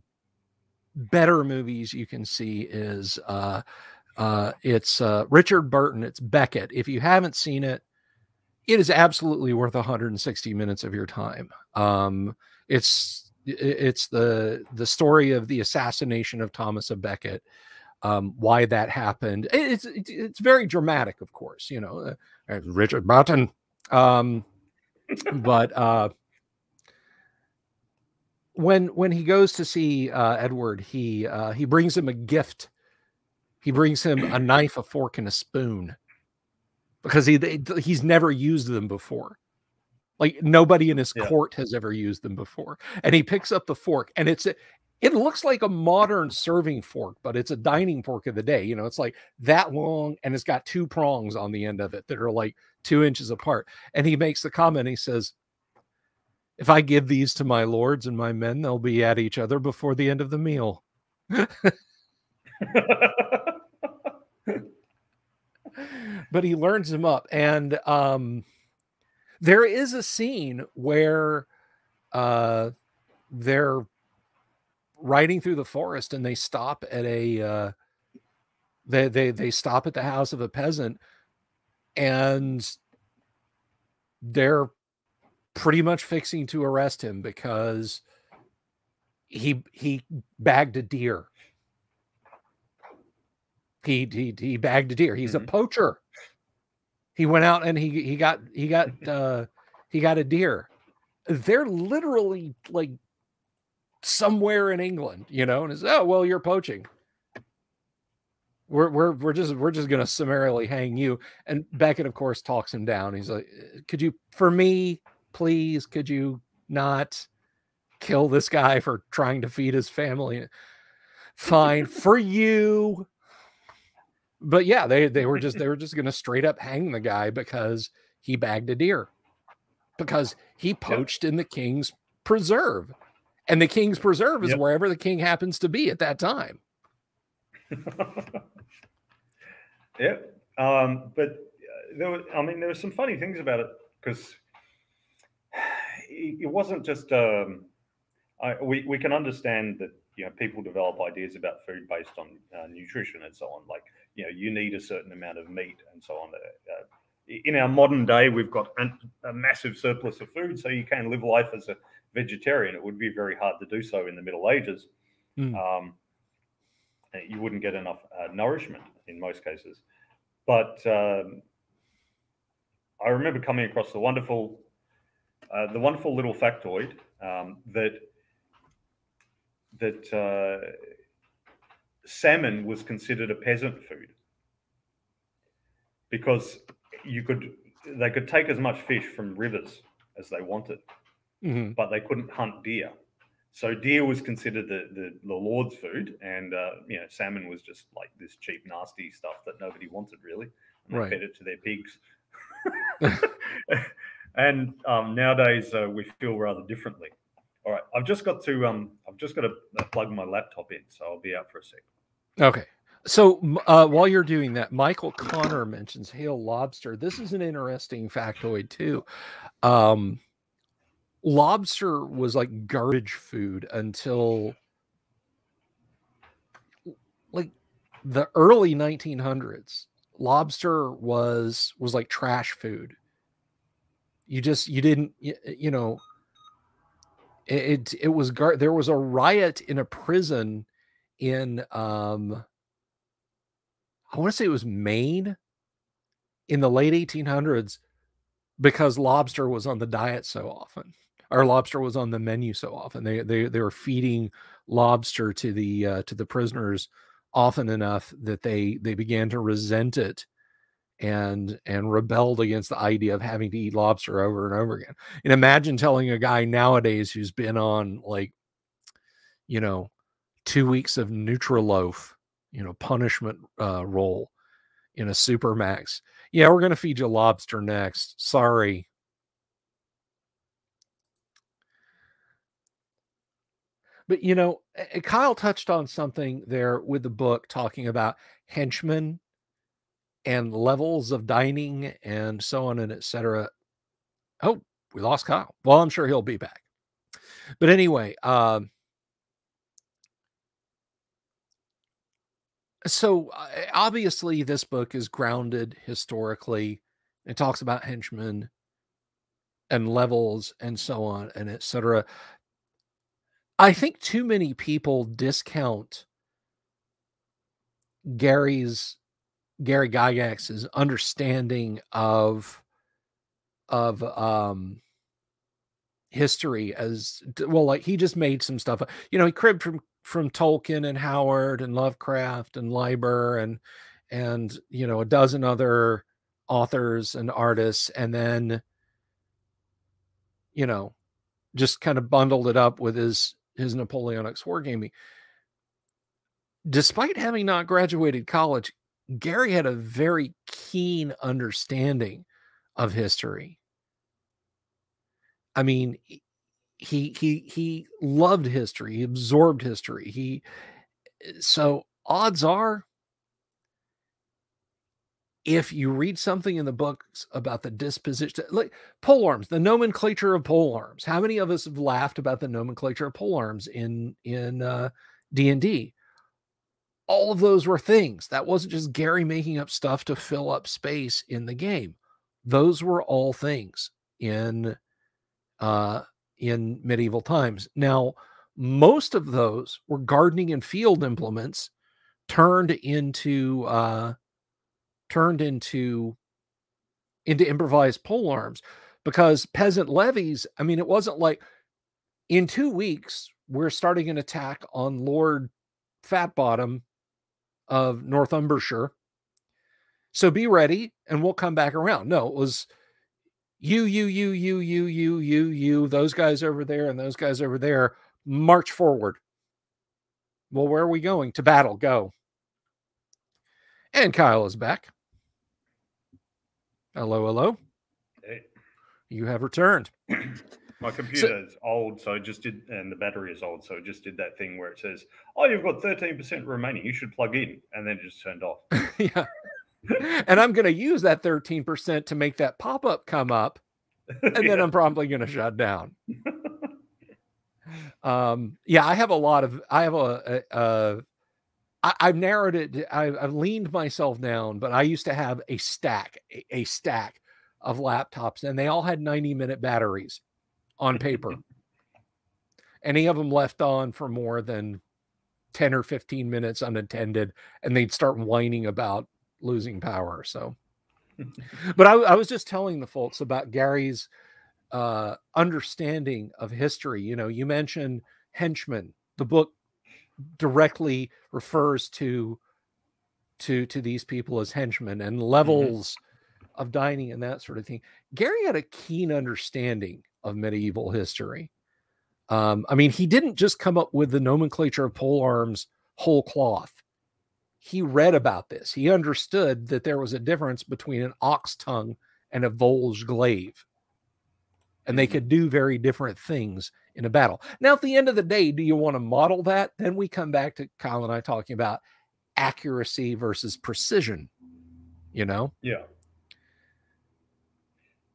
better movies you can see is it's Richard Burton. It's Beckett. If you haven't seen it, it is absolutely worth 160 minutes of your time. It's the story of the assassination of Thomas à Becket, why that happened. It's very dramatic, of course, you know, Richard Burton. But when he goes to see Edward, he brings him a gift. He brings him a knife, a fork, and a spoon, because he's never used them before. Like nobody in his court has ever used them before. And he picks up the fork, and it looks like a modern serving fork, but it's a dining fork of the day. You know, it's like that long, and it's got two prongs on the end of it that are like 2 inches apart. And he makes the comment, he says, "If I give these to my lords and my men, they'll be at each other before the end of the meal." But he learns them up. And there is a scene where they're riding through the forest, and they stop at a they stop at the house of a peasant, and they're pretty much fixing to arrest him because he bagged a deer. He bagged a deer. He's a poacher. He went out and he got a deer. They're literally like somewhere in England, you know, and it's, oh well, you're poaching. We're just gonna summarily hang you. And Beckett, of course, talks him down. He's like, could you, for me, please, could you not kill this guy for trying to feed his family? Fine, for you. But yeah, they were just going to straight up hang the guy because he bagged a deer, because he poached in the king's preserve, and the king's preserve is wherever the king happens to be at that time. But there were some funny things about it, because it wasn't just we can understand that, you know, people develop ideas about food based on nutrition and so on. Like, you know, you need a certain amount of meat and so on. In our modern day, we've got a massive surplus of food, so you can live life as a vegetarian. It would be very hard to do so in the Middle Ages. You wouldn't get enough nourishment in most cases. But I remember coming across the wonderful little factoid that salmon was considered a peasant food, because they could take as much fish from rivers as they wanted, but they couldn't hunt deer. So deer was considered the lord's food, and you know, salmon was just like this cheap, nasty stuff that nobody wanted really, and they fed it to their pigs. And nowadays we feel rather differently. All right, I've just got to plug my laptop in, so I'll be out for a sec. Okay. So while you're doing that, Michael Connor mentions Hale lobster. This is an interesting factoid too. Lobster was like garbage food until like the early 1900s. Lobster was like trash food. You didn't, you know, it was there was a riot in a prison in I want to say it was Maine in the late 1800s, because lobster was on the diet so often, or lobster was on the menu so often. They were feeding lobster to the prisoners often enough that they began to resent it, and rebelled against the idea of having to eat lobster over and over again. And imagine telling a guy nowadays who's been on, like, 2 weeks of Nutriloaf, punishment roll in a Supermax. Yeah, we're going to feed you lobster next. Sorry. But, Kyle touched on something there with the book, talking about henchmen and levels of dining and so on and et cetera. Oh, we lost Kyle. Well, I'm sure he'll be back. But anyway, so obviously this book is grounded historically. It talks about henchmen and levels and so on and et cetera. I think too many people discount Gary Gygax's understanding of history as well. Like, he just made some stuff. He cribbed from Tolkien and Howard and Lovecraft and Leiber and a dozen other authors and artists, and then just kind of bundled it up with his Napoleonic wargaming. Despite having not graduated college, Gary had a very keen understanding of history. I mean, he loved history. He absorbed history. So odds are, if you read something in the books about the disposition, like pole arms, the nomenclature of pole arms. How many of us have laughed about the nomenclature of pole arms in D&D? All of those were things. That wasn't just Gary making up stuff to fill up space in the game. Those were all things in medieval times. Now, most of those were gardening and field implements turned into improvised pole arms, because peasant levies, I mean, it wasn't like in 2 weeks we're starting an attack on Lord Fatbottom of Northumbershire, so be ready and we'll come back around. No, it was you, those guys over there and those guys over there, march forward. Well, where are we going? To battle, go. And Kyle is back. Hello, hello. Hey. You have returned. My computer is old, so it just did, and the battery is old, so it just did that thing where it says, "Oh, you've got 13% remaining. You should plug in," and then it just turned off. Yeah. And I'm going to use that 13% to make that pop-up come up, and then I'm probably going to shut down. Yeah, I have a lot of, I've narrowed it. I've leaned myself down, but I used to have a stack of laptops, and they all had 90-minute batteries on paper. Any of them left on for more than 10 or 15 minutes unattended, and they'd start whining about losing power. So, but I was just telling the folks about Gary's understanding of history. You mentioned henchmen. The book directly refers to these people as henchmen and levels of dining and that sort of thing. Gary had a keen understanding of medieval history. I mean, he didn't just come up with the nomenclature of pole arms whole cloth. He read about this. He understood that there was a difference between an ox tongue and a Volge glaive, and they could do very different things in a battle. Now, at the end of the day, do you want to model that? Then we come back to Kyle and I talking about accuracy versus precision, Yeah.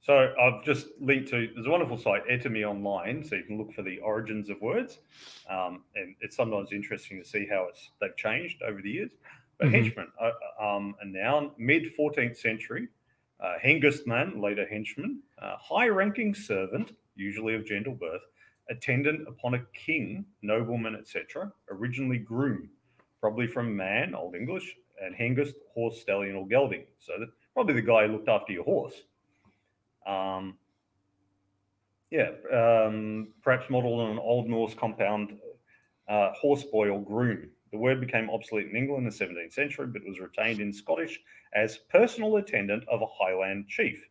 So I've just linked to, there's a wonderful site, Etomy Online, so you can look for the origins of words. And it's sometimes interesting to see how they've changed over the years. But henchman, a noun, mid-14th century, hengistman, later henchman, high-ranking servant, usually of gentle birth, attendant upon a king, nobleman, etc., originally groom, probably from man, Old English, and hengist, horse, stallion, or gelding. So probably the guy who looked after your horse. Perhaps modeled on an Old Norse compound, horseboy or groom. The word became obsolete in England in the 17th century, but was retained in Scottish as personal attendant of a Highland chief,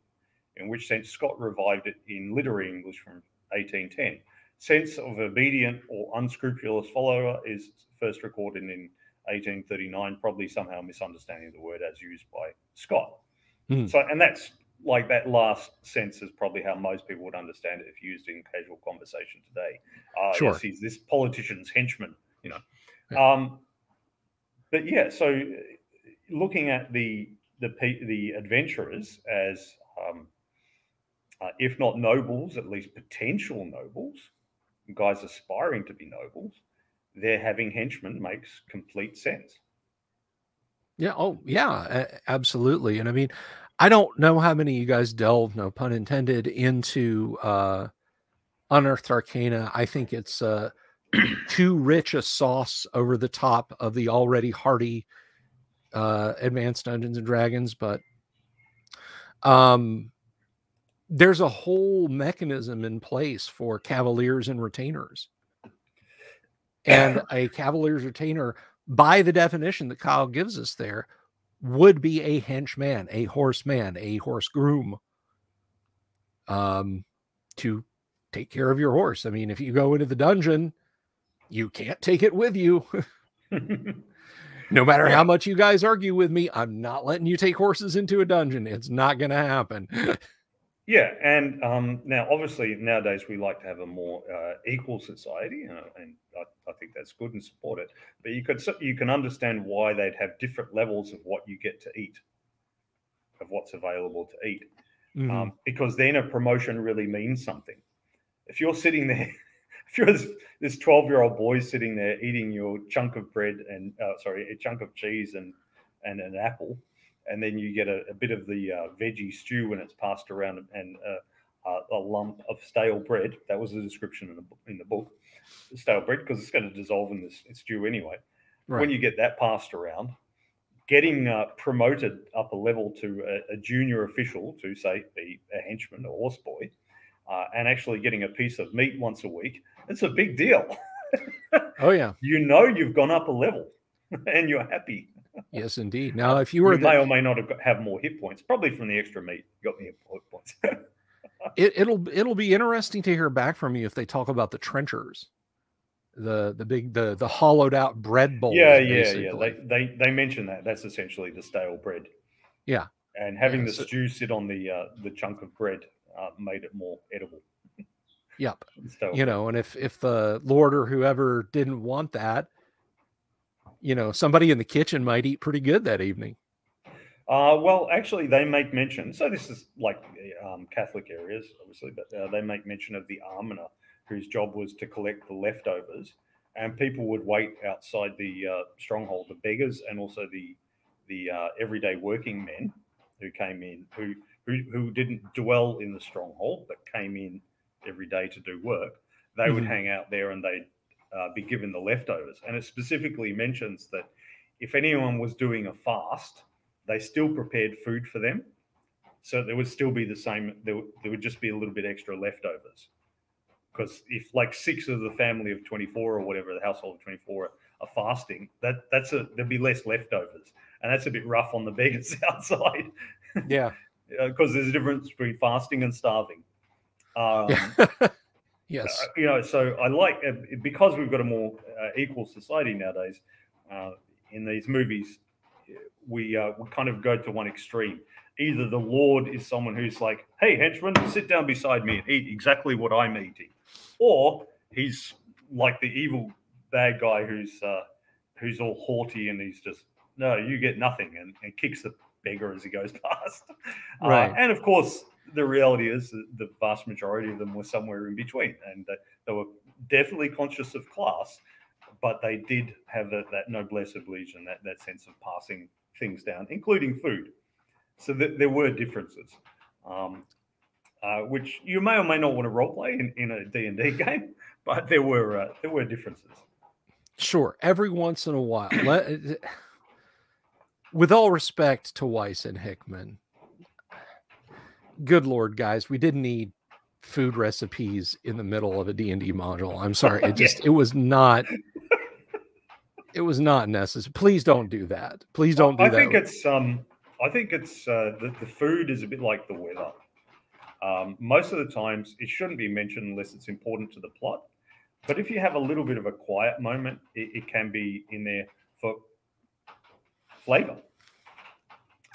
in which sense Scott revived it in literary English from 1810. Sense of obedient or unscrupulous follower is first recorded in 1839, probably somehow misunderstanding the word as used by Scott. So, and that's like that last sense is probably how most people would understand it if used in casual conversation today. Sure. Yes, he's this politician's henchman, you know. Yeah. But yeah, so looking at the adventurers as, if not nobles, at least potential nobles, guys aspiring to be nobles, they're having henchmen makes complete sense. Yeah. Oh, yeah, absolutely. And I mean, I don't know how many of you guys delve, no pun intended, into Unearthed Arcana. I think it's too rich a sauce over the top of the already hearty Advanced Dungeons and Dragons, but there's a whole mechanism in place for cavaliers and retainers. And a cavalier's retainer, by the definition that Kyle gives us there, would be a henchman, a horseman, a horse groom, to take care of your horse. I mean, if you go into the dungeon, you can't take it with you. No matter how much you guys argue with me, I'm not letting you take horses into a dungeon. It's not going to happen. Yeah, and now obviously nowadays we like to have a more equal society, and I think that's good and support it. But you can understand why they'd have different levels of what you get to eat, of what's available to eat, because then a promotion really means something. If you're sitting there, if you're this 12-year-old boy sitting there eating your chunk of bread and a chunk of cheese and an apple, and then you get a bit of the veggie stew when it's passed around, and a lump of stale bread. That was the description in the book, stale bread, because it's going to dissolve in this stew anyway. Right. When you get that passed around, getting promoted up a level to a junior official to, say, be a henchman or horseboy, and actually getting a piece of meat once a week, it's a big deal. Oh, yeah. You know you've gone up a level and you're happy. Yes, indeed. Now, if you were may or may not have more hit points, probably from the extra meat. You got the hit points. It'll be interesting to hear back from you if they talk about the trenchers, the hollowed out bread bowls. Yeah. They mention that. That's essentially the stale bread. Yeah, and having the stew sit on the chunk of bread made it more edible. Yep. You know, and if the lord or whoever didn't want that, you know, somebody in the kitchen might eat pretty good that evening. Well, actually, they make mention. So this is like Catholic areas, obviously, but they make mention of the almoner, whose job was to collect the leftovers, and people would wait outside the stronghold, the beggars, and also the everyday working men who came in, who didn't dwell in the stronghold but came in every day to do work. They would hang out there, and they'd be given the leftovers. And it specifically mentions that if anyone was doing a fast, they still prepared food for them. So there would still be the same, there would just be a little bit extra leftovers. Because if like 6 of the family of 24 or whatever, the household of 24 are fasting, there'd be less leftovers. And that's a bit rough on the beggars outside. Yeah. Because there's a difference between fasting and starving. Yes. You know, so I like, because we've got a more equal society nowadays, in these movies, we kind of go to one extreme. Either the Lord is someone who's like, hey, henchman, sit down beside me and eat exactly what I'm eating. Or he's like the evil bad guy who's all haughty, and he's just, no, you get nothing, and kicks the beggar as he goes past. Right. And of course, the reality is that the vast majority of them were somewhere in between, and they were definitely conscious of class, but they did have that noblesse oblige and that sense of passing things down, including food. So there were differences, which you may or may not want to roleplay in a D&D game, but there were differences. Sure, every once in a while. With all respect to Weiss and Hickman, good Lord, guys, we didn't need food recipes in the middle of a D&D module. I'm sorry. It was not It was not necessary. Please don't do that. Please don't do that. I think it's the food is a bit like the weather. Most of the times, it shouldn't be mentioned unless it's important to the plot. But if you have a little bit of a quiet moment, it can be in there for flavor.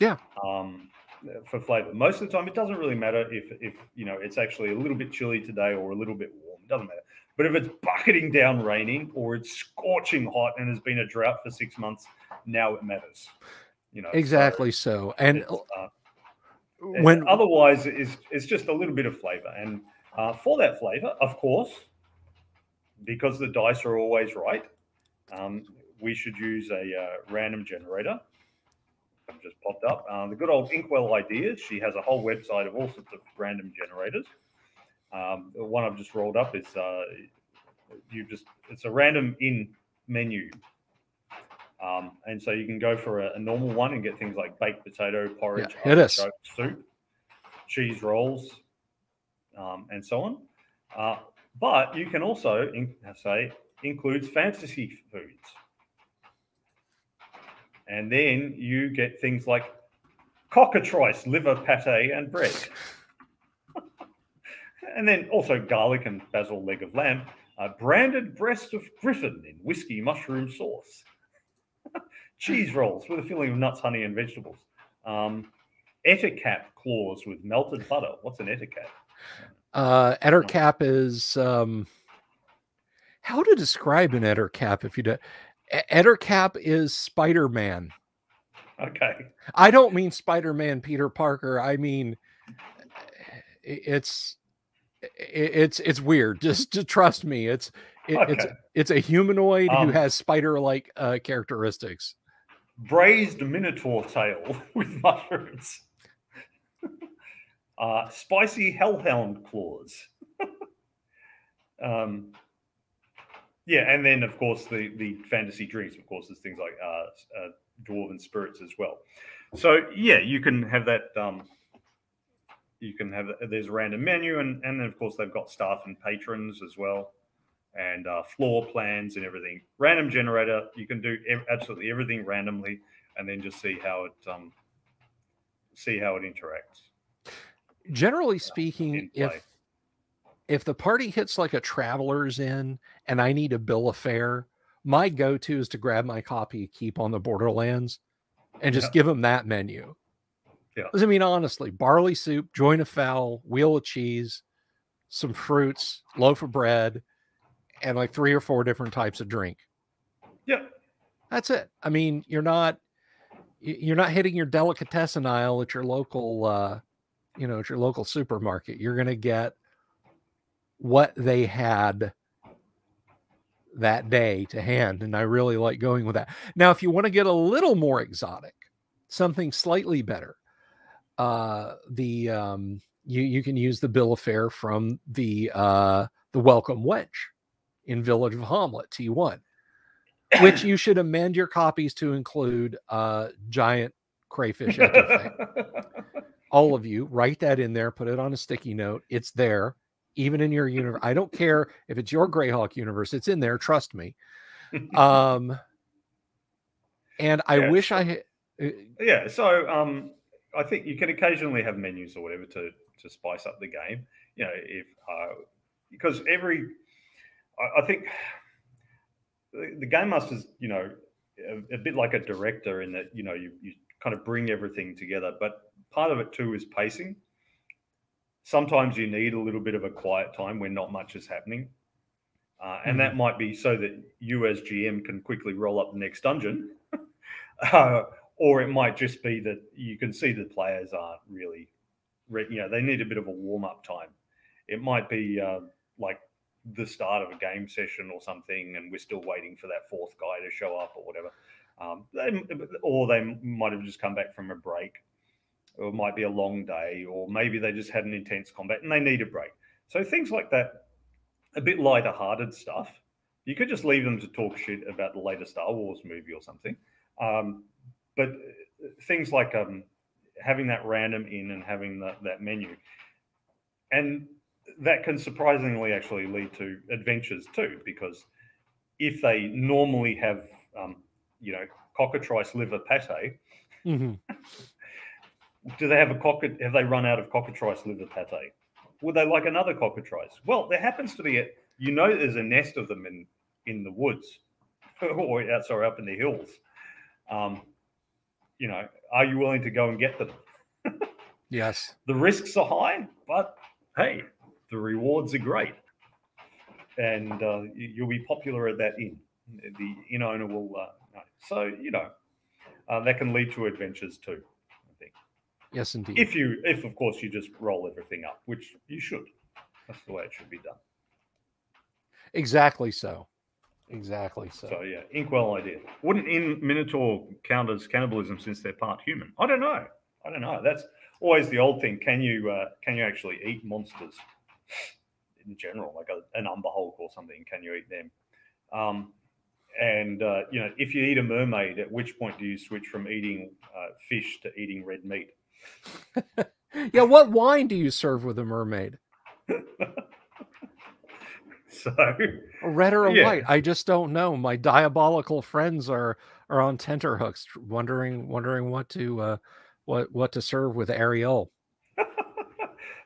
Yeah. For flavor. Most of the time, it doesn't really matter if it's actually a little bit chilly today or a little bit warm. It doesn't matter. But if it's bucketing down raining or it's scorching hot and has been a drought for 6 months, now it matters. Exactly so. And when otherwise, it's just a little bit of flavor. And for that flavor, of course, because the dice are always right, we should use a random generator. I've just popped up. The good old Inkwell Ideas. She has a whole website of all sorts of random generators. The one I've just rolled up is it's a random in menu. And so you can go for a normal one and get things like baked potato, porridge, soup, cheese rolls, and so on. But you can also includes fantasy foods. And then you get things like cockatrice, liver pate, and bread. And then also garlic and basil leg of lamb, branded breast of griffin in whiskey mushroom sauce. Cheese rolls with a filling of nuts, honey, and vegetables. Ettercap claws with melted butter. What's an ettercap? Ettercap is how to describe an ettercap if you do. Ettercap is Spider-Man. Okay. I don't mean Spider-Man Peter Parker. I mean it's weird. Just trust me. It's a humanoid who has spider-like characteristics. Braised minotaur tail with mushrooms. Spicy hellhound claws. Yeah, and then of course the fantasy drinks. Of course, there's things like dwarven spirits as well. So yeah, you can have that. There's a random menu, and then of course they've got staff and patrons as well, and floor plans and everything. Random generator, you can do absolutely everything randomly, and then just see how it interacts. Generally speaking, if the party hits like a Traveler's Inn and I need a bill of fare, my go-to is to grab my copy of Keep on the Borderlands and just give them that menu. Yeah. I mean, honestly, barley soup, joint of fowl, wheel of cheese, some fruits, loaf of bread, and like 3 or 4 different types of drink. Yeah. That's it. I mean, you're not hitting your delicatessen aisle at your local, at your local supermarket. You're going to get what they had that day to hand. And I really like going with that. Now, if you want to get a little more exotic, something slightly better, you can use the bill of fare from the Welcome Wedge in Village of Hamlet, T1, which you should amend your copies to include giant crayfish etouffee. All of you, write that in there, put it on a sticky note. It's there, even in your universe. I don't care if it's your Greyhawk universe. It's in there. Trust me. And I wish I had. Yeah. So I think you can occasionally have menus or whatever to spice up the game. Because I think the game master's, a bit like a director in that, you kind of bring everything together. But part of it too is pacing. Sometimes you need a little bit of a quiet time when not much is happening. And that might be so that you as GM can quickly roll up the next dungeon. Or it might just be that you can see the players aren't really, they need a bit of a warm-up time. It might be like the start of a game session or something, and we're still waiting for that 4th guy to show up or whatever. Or they might have just come back from a break. Or it might be a long day, or maybe they just had an intense combat and they need a break. So things like that, a bit lighter-hearted stuff, you could just leave them to talk shit about the latest Star Wars movie or something. But things like having that random in and having that menu, and that can surprisingly actually lead to adventures too, because if they normally have you know, cockatrice liver pate. Mm-hmm. Do they have have they run out of cockatrice liver pate? Would they like another cockatrice? Well, there happens to be there's a nest of them in the woods, or up in the hills. You know, are you willing to go and get them? Yes. The risks are high, but hey, the rewards are great, and you'll be popular at that inn. The inn owner will know. So that can lead to adventures too, I think. Yes, indeed. If of course you just roll everything up, which you should. That's the way it should be done. Exactly so. Exactly so. So yeah, inkwell idea. Wouldn't Minotaur count as cannibalism since they're part human? I don't know. That's always the old thing. Can you actually eat monsters in general, like an umber hulk or something? Can you eat them? If you eat a mermaid, at which point do you switch from eating fish to eating red meat? Yeah, what wine do you serve with a mermaid? So, a red or a white? I just don't know. My diabolical friends are on tenterhooks, wondering what to serve with Ariel.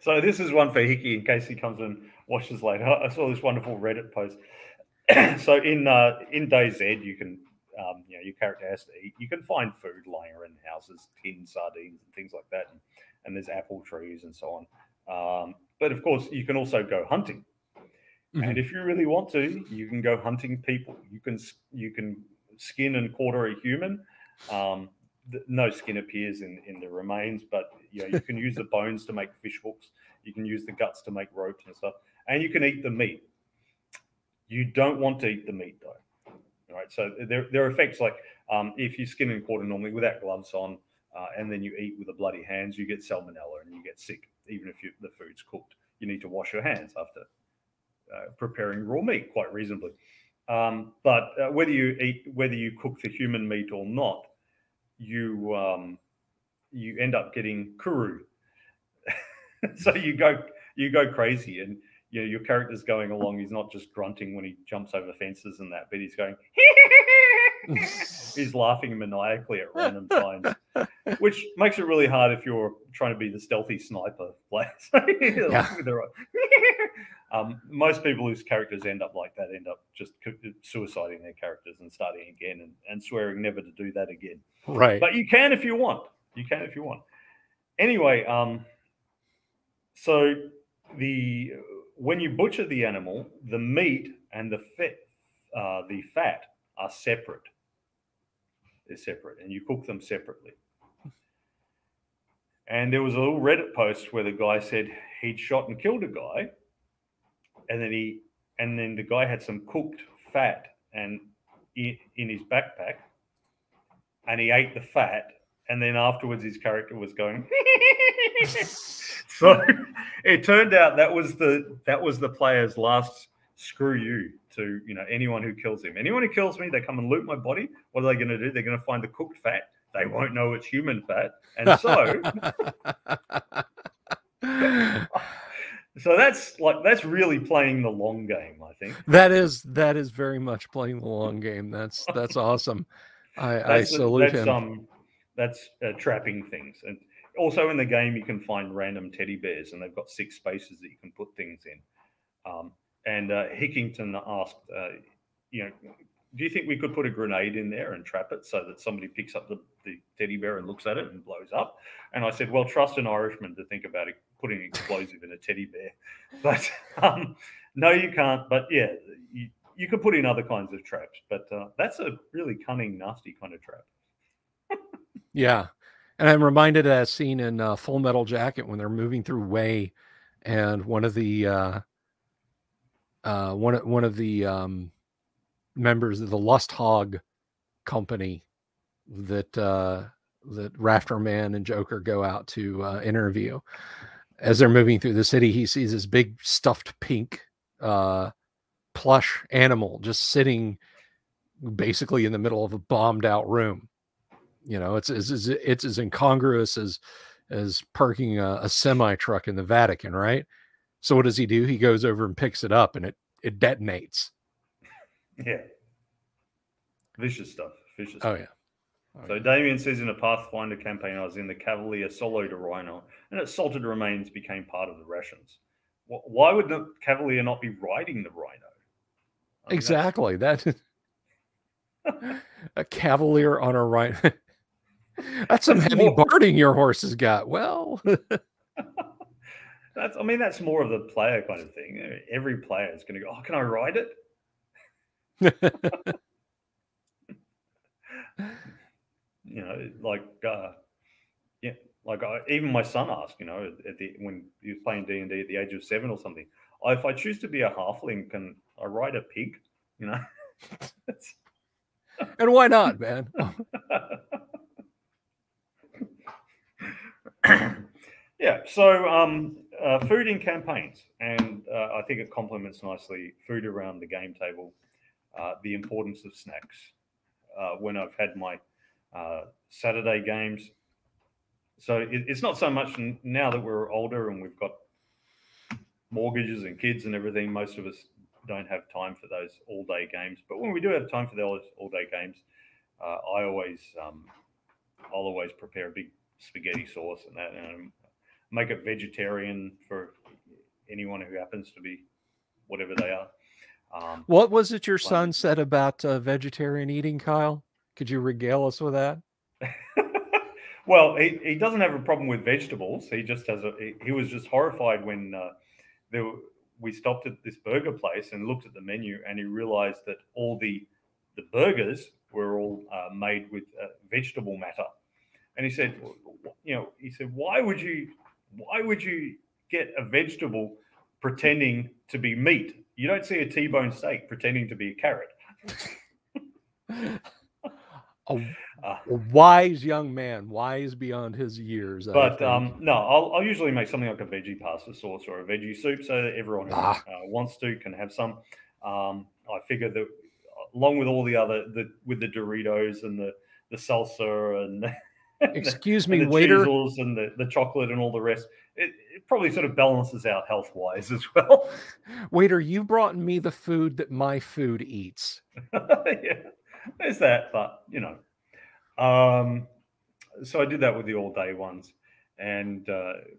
So this is one for Hickey in case he comes and watches later. I saw this wonderful Reddit post. So in DayZ, you can your character has to eat. You can find food lying around houses, tin sardines and things like that, and there's apple trees and so on. But of course, you can also go hunting. Mm-hmm. And if you really want to, you can go hunting people. You can skin and quarter a human. No skin appears in the remains, but you can use the bones to make fish hooks. You can use the guts to make ropes and stuff, and you can eat the meat. You don't want to eat the meat though. All right, so there are effects like if you skin and quarter normally without gloves on, and then you eat with the bloody hands, you get salmonella and you get sick, even if the food's cooked. You need to wash your hands after preparing raw meat quite reasonably. But whether you cook the human meat or not, you end up getting kuru. So you go crazy, and your character's going along. He's not just grunting when he jumps over fences and that, but he's going. He's laughing maniacally at random times, which makes it really hard if you're trying to be the stealthy sniper. Most people whose characters end up like that end up just suiciding their characters and starting again and swearing never to do that again. Right. But you can if you want. Anyway, so when you butcher the animal, the meat and the fat are separate. They're separate, and you cook them separately. And there was a little Reddit post where the guy said he'd shot and killed a guy, and then the guy had some cooked fat in his backpack, and he ate the fat, and then afterwards his character was going. So it turned out that was the player's last screw you to anyone who kills him. Anyone who kills me, they come and loot my body. What are they going to do? They're going to find the cooked fat. They won't know it's human fat, and so so that's really playing the long game. I think that is very much playing the long game. That's awesome. I salute him. That's trapping things, and also in the game you can find random teddy bears, and they've got 6 spaces that you can put things in. And Hickington asked, do you think we could put a grenade in there and trap it so that somebody picks up the teddy bear and looks at it and blows up? And I said, well, trust an Irishman to think about putting an explosive in a teddy bear. But no, you can't. But yeah, you could put in other kinds of traps. But that's a really cunning, nasty kind of trap. Yeah. And I'm reminded of that scene in Full Metal Jacket when they're moving through Way, and one of the members of the Lust Hog company that Rafter Man and Joker go out to interview. As they're moving through the city, he sees this big stuffed pink plush animal just sitting basically in the middle of a bombed out room. It's as incongruous as parking a semi truck in the Vatican, right? So what does he do? He goes over and picks it up, and it detonates. Yeah. Vicious stuff. Vicious Oh, stuff. yeah. Oh, So yeah. Damien says, in a Pathfinder campaign, I was in the Cavalier soloed a rhino, and its salted remains became part of the rations. Why would the Cavalier not be riding the rhino? I mean, Exactly. That a cavalier on a rhino. That's some that's heavy more, barding your horse has got. Well, that's more of the player kind of thing. Every player is going to go, oh, can I ride it? You know, like yeah, like even my son asked, you know, when he was playing D&D at the age of 7 or something, oh, if I choose to be a halfling, can I ride a pig? You know, and why not, man? Yeah. So food in campaigns, and I think it complements nicely food around the game table. The importance of snacks. When I've had my Saturday games. So it's not so much now that we're older and we've got mortgages and kids and everything. Most of us don't have time for those all-day games. But when we do have time for those all-day games, I'll always prepare a big spaghetti sauce and that, and make it vegetarian for anyone who happens to be whatever they are. What was it your son said about vegetarian eating, Kyle? Could you regale us with that? Well, he doesn't have a problem with vegetables. He just has he was just horrified when we stopped at this burger place and looked at the menu, and he realized that all the burgers were all made with vegetable matter. And he said, why would you get a vegetable pretending to be meat? You don't see a T-bone steak pretending to be a carrot. A wise young man, wise beyond his years. But no, I'll usually make something like a veggie pasta sauce or a veggie soup so that everyone who wants to can have some. I figure that along with all the other, with the Doritos and the salsa and excuse me, and the waiter, cheezels and the chocolate and all the rest, it probably sort of balances out health-wise as well. Waiter, you brought me the food that my food eats. Yeah, there's that, but you know. So I did that with the all-day ones, and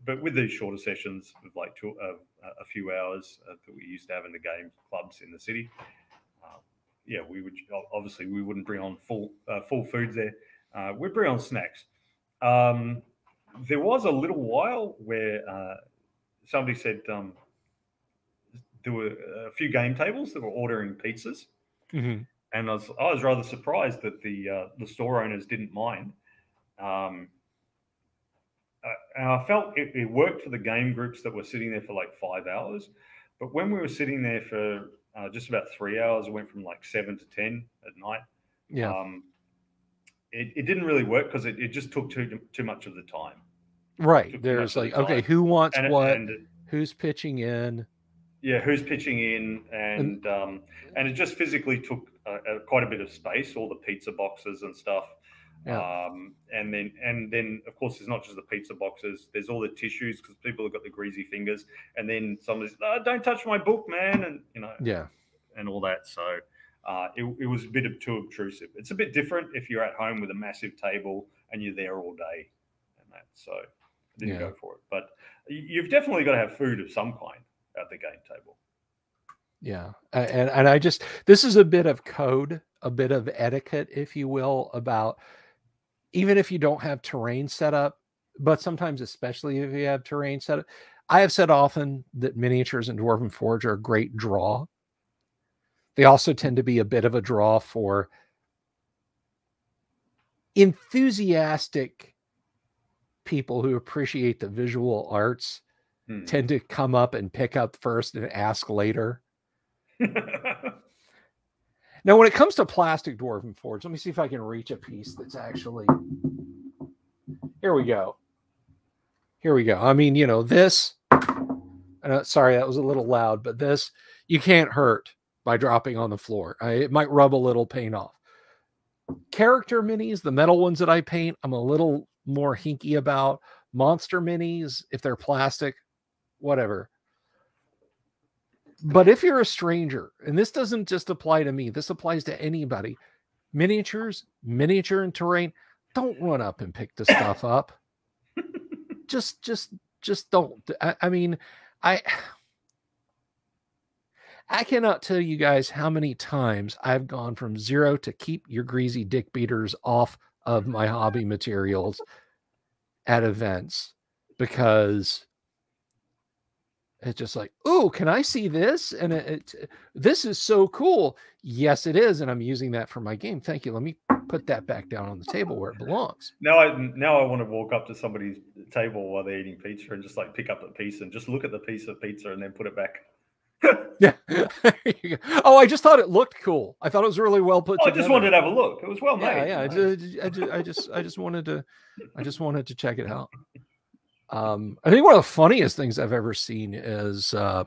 but with these shorter sessions of like a few hours that we used to have in the game clubs in the city, yeah, we wouldn't bring on full foods there. We'd bring on snacks. There was a little while where somebody said there were a few game tables that were ordering pizzas. Mm-hmm. And I was rather surprised that the store owners didn't mind. And I felt it worked for the game groups that were sitting there for like 5 hours. But when we were sitting there for just about 3 hours, it went from like 7 to 10 at night. Yeah. It didn't really work because it just took too much of the time. Right. There's like, okay, who wants what? Who's pitching in? Yeah, who's pitching in, and it just physically took quite a bit of space, all the pizza boxes and stuff. Yeah. And then of course there's not just the pizza boxes, there's all the tissues because people have got the greasy fingers, and then somebody's don't touch my book, man, and you know, yeah, and all that. So it was a bit too obtrusive. It's a bit different if you're at home with a massive table and you're there all day and that. So I didn't go for it, but you've definitely got to have food of some kind at the game table. Yeah. And I just, this is a bit of code, a bit of etiquette, if you will, about even if you don't have terrain set up, but sometimes, especially if you have terrain set up. I have said often that miniatures in Dwarven Forge are a great draw. They also tend to be a bit of a draw for enthusiastic people who appreciate the visual arts. Tend to come up and pick up first and ask later. Now, when it comes to plastic Dwarven Forge, let me see if I can reach a piece that's actually... Here we go. Here we go. I mean, you know, this... sorry, that was a little loud, but this, you can't hurt by dropping on the floor. It might rub a little paint off. Character minis, the metal ones that I paint, I'm a little more hinky about. Monster minis, if they're plastic, whatever. But if you're a stranger, and this doesn't just apply to me, this applies to anybody, miniatures, miniature and terrain. Don't run up and pick the stuff up. Just don't. I mean, I cannot tell you guys how many times I've gone from 0 to keep your greasy dick beaters off of my hobby materials at events, because it's just like, oh, can I see this? And this is so cool. Yes, it is. And I'm using that for my game. Thank you. Let me put that back down on the table where it belongs. Now I want to walk up to somebody's table while they're eating pizza and just like pick up a piece and just look at the piece of pizza and then put it back. Yeah. Oh, I just thought it looked cool. I thought it was really well put together. I just wanted to have a look. It was well made. Yeah. I just wanted to check it out. I think one of the funniest things I've ever seen is a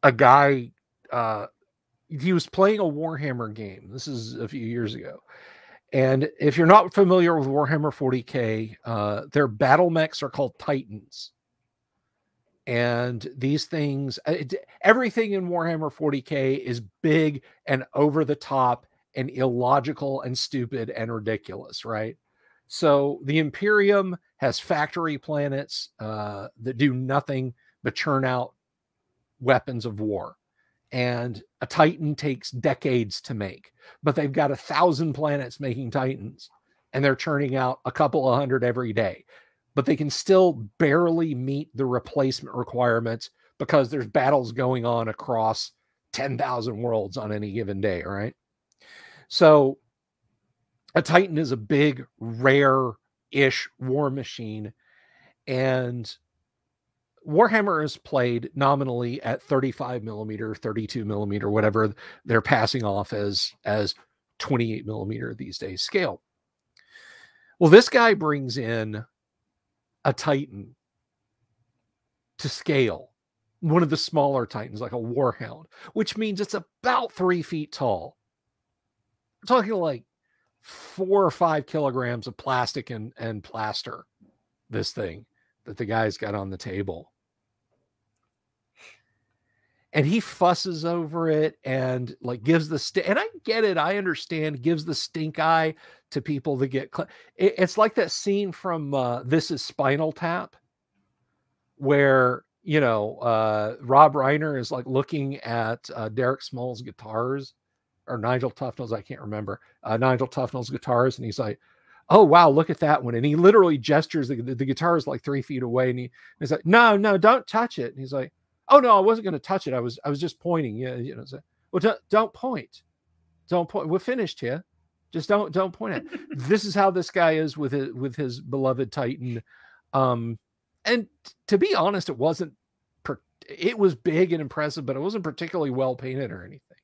guy, he was playing a Warhammer game. This is a few years ago. And if you're not familiar with Warhammer 40K, their battle mechs are called Titans. And these things, everything in Warhammer 40K is big and over the top and illogical and stupid and ridiculous, right? So the Imperium has factory planets that do nothing but churn out weapons of war. And a Titan takes decades to make, but they've got 1,000 planets making Titans, and they're churning out a couple of hundred every day. But they can still barely meet the replacement requirements because there's battles going on across 10,000 worlds on any given day, right? So a Titan is a big, rare-ish war machine, and Warhammer is played nominally at 35 millimeter, 32 millimeter, whatever they're passing off as 28 millimeter these days scale. Well, this guy brings in a Titan to scale, one of the smaller Titans, like a Warhound, which means it's about 3 feet tall. We're talking like 4 or 5 kilograms of plastic and plaster, this thing that the guy's got on the table. And he fusses over it and like gives the and I get it, I understand, gives the stink eye to people that get it's like that scene from This Is Spinal Tap, where, you know, Rob Reiner is like looking at Derek Small's guitars, or Nigel Tufnell's, I can't remember, Nigel Tufnell's guitars, and he's like, oh wow, look at that one. And he literally gestures, the guitar is like 3 feet away, and he's like, no, don't touch it. And he's like, oh no, I wasn't going to touch it. I was just pointing. Yeah, you know. So, well, don't point. Don't point. We're finished here. Just don't point at. This is how this guy is with his beloved Titan. And to be honest, it wasn't. It was big and impressive, but it wasn't particularly well painted or anything.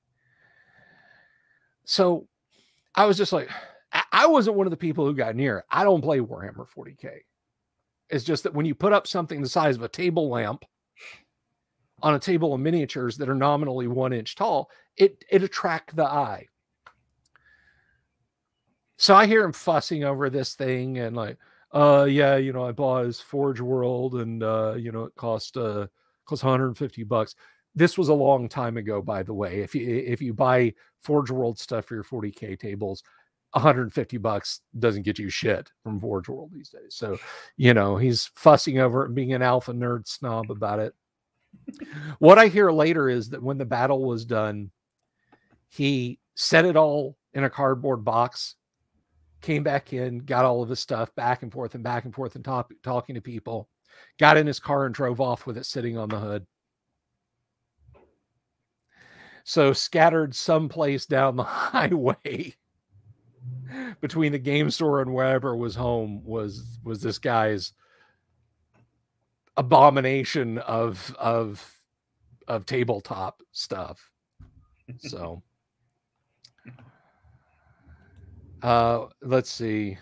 So I was just like, I wasn't one of the people who got near it. I don't play Warhammer 40K. It's just that when you put up something the size of a table lamp on a table of miniatures that are nominally 1 inch tall, it attracts the eye. So I hear him fussing over this thing and like, yeah, you know, I bought his Forge World and, you know, it cost $150. This was a long time ago, by the way. If you buy Forge World stuff for your 40K tables, $150 doesn't get you shit from Forge World these days. So, you know, he's fussing over it and being an alpha nerd snob about it. What I hear later is that when the battle was done, he set it all in a cardboard box, came back in, got all of his stuff back and forth and talking to people, got in his car and drove off with it sitting on the hood. So scattered someplace down the highway between the game store and wherever was home was this guy's abomination of tabletop stuff. So let's see.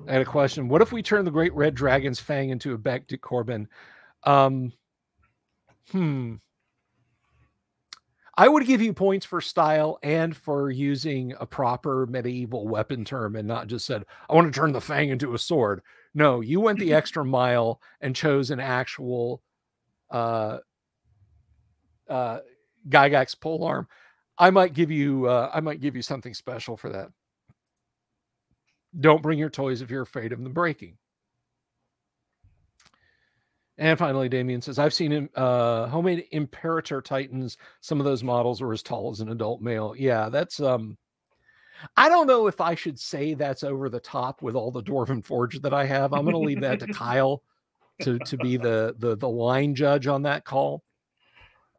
I had a question. What if we turn the Great Red Dragon's Fang into a Beck to Corbin? I would give you points for style and for using a proper medieval weapon term and not just said, I want to turn the Fang into a sword. No, you went the extra mile and chose an actual Gygax polearm. I might give you something special for that. Don't bring your toys if you're afraid of them breaking. And finally, Damien says, I've seen homemade Imperator Titans. Some of those models were as tall as an adult male. Yeah, that's I don't know if I should say that's over the top with all the Dwarven Forge that I have. I'm going to leave that to Kyle to be the line judge on that call.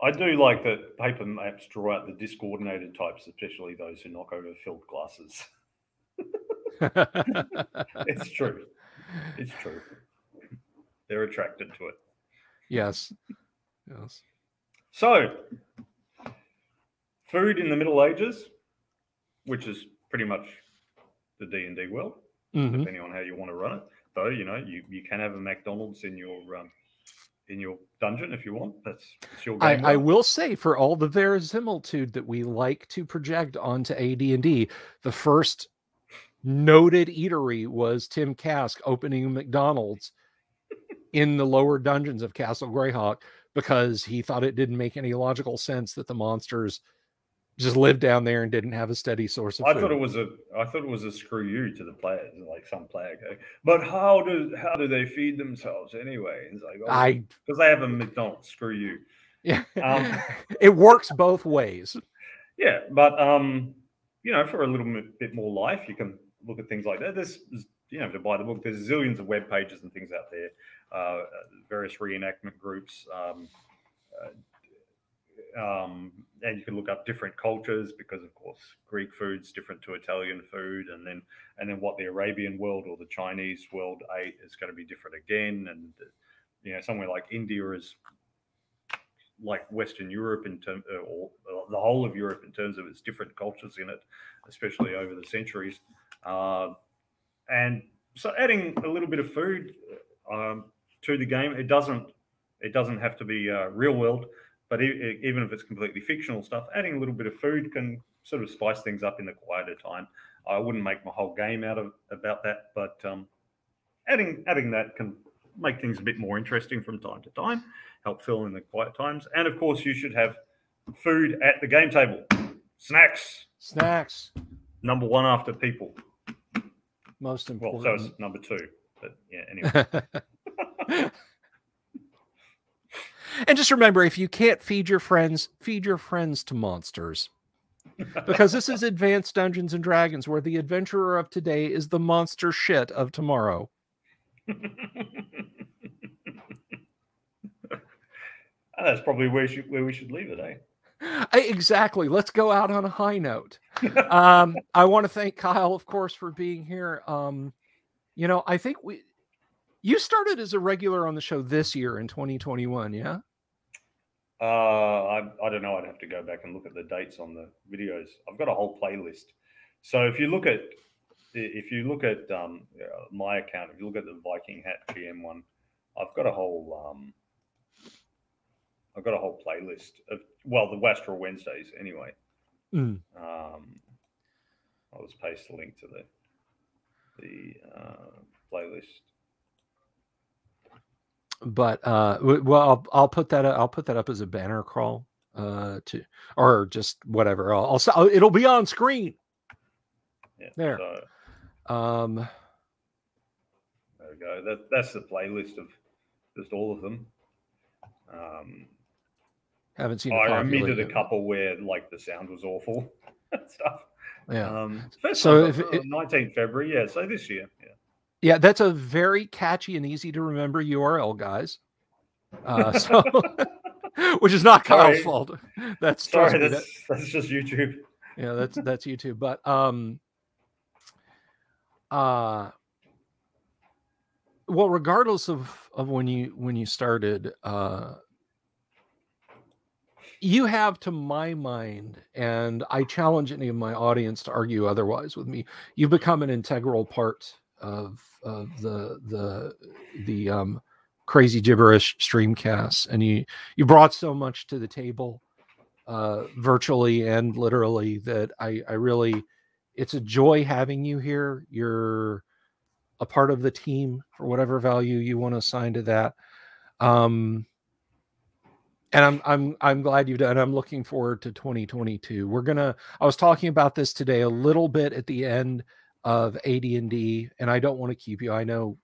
I do like that paper maps draw out the discoordinated types, especially those who knock over filled glasses. It's true. It's true. They're attracted to it. Yes. Yes. So, food in the Middle Ages, which is pretty much the D&D world, depending on how you want to run it. Though, you know, you can have a McDonald's in your dungeon if you want. That's your game. I will say, for all the verisimilitude that we like to project onto AD&D, the first noted eatery was Tim Kask opening a McDonald's in the lower dungeons of Castle Greyhawk because he thought it didn't make any logical sense that the monsters just lived down there and didn't have a steady source of food. I thought it was a screw you to the players, like some player go, but how do they feed themselves anyway? It's like, because they have a McDonald's, screw you. Yeah. It works both ways. Yeah, but you know, for a little bit more life, you can look at things like that. There's, you know, to buy the book, there's zillions of web pages and things out there, various reenactment groups, and you can look up different cultures because, of course, Greek food's different to Italian food, and then what the Arabian world or the Chinese world ate is going to be different again. And you know, somewhere like India is like Western Europe in terms, or the whole of Europe in terms of its different cultures in it, especially over the centuries. And so, adding a little bit of food to the game, it doesn't have to be real world. But even if it's completely fictional stuff, adding a little bit of food can sort of spice things up in the quieter time. I wouldn't make my whole game about that, but adding that can make things a bit more interesting from time to time, help fill in the quiet times. And of course, you should have food at the game table. Snacks. Number one after people. Most important. Well, so it's number two. But yeah, anyway. And just remember, if you can't feed your friends to monsters. Because this is Advanced Dungeons and Dragons, where the adventurer of today is the monster shit of tomorrow. That's probably where we should leave it, eh? Exactly. Let's go out on a high note. I want to thank Kyle, of course, for being here. You know, I think you started as a regular on the show this year in 2021, yeah? I don't know. I'd have to go back and look at the dates on the videos. I've got a whole playlist. So if you look at my account, if you look at the Viking Hat GM one, I've got a whole playlist of, well, the Wastrel Wednesdays anyway. I'll just paste the link to the playlist. But well, I'll put that up as a banner crawl or just whatever. It'll be on screen. Yeah, there. So, there we go. That's the playlist of just all of them. Haven't seen. I omitted a couple where like the sound was awful and stuff. Yeah. So if 19th February, yeah. So this year, yeah. Yeah, that's a very catchy and easy to remember URL, guys. So, which is not Kyle's fault. That's just YouTube. Yeah, that's YouTube. But well, regardless of when you started, you have, to my mind, and I challenge any of my audience to argue otherwise with me, you've become an integral part of the crazy gibberish streamcasts, and you brought so much to the table, virtually and literally, that I really, it's a joy having you here. You're a part of the team for whatever value you want to assign to that. And I'm glad you've done. I'm looking forward to 2022. I was talking about this today a little bit at the end of AD&D, and I don't want to keep you. I know,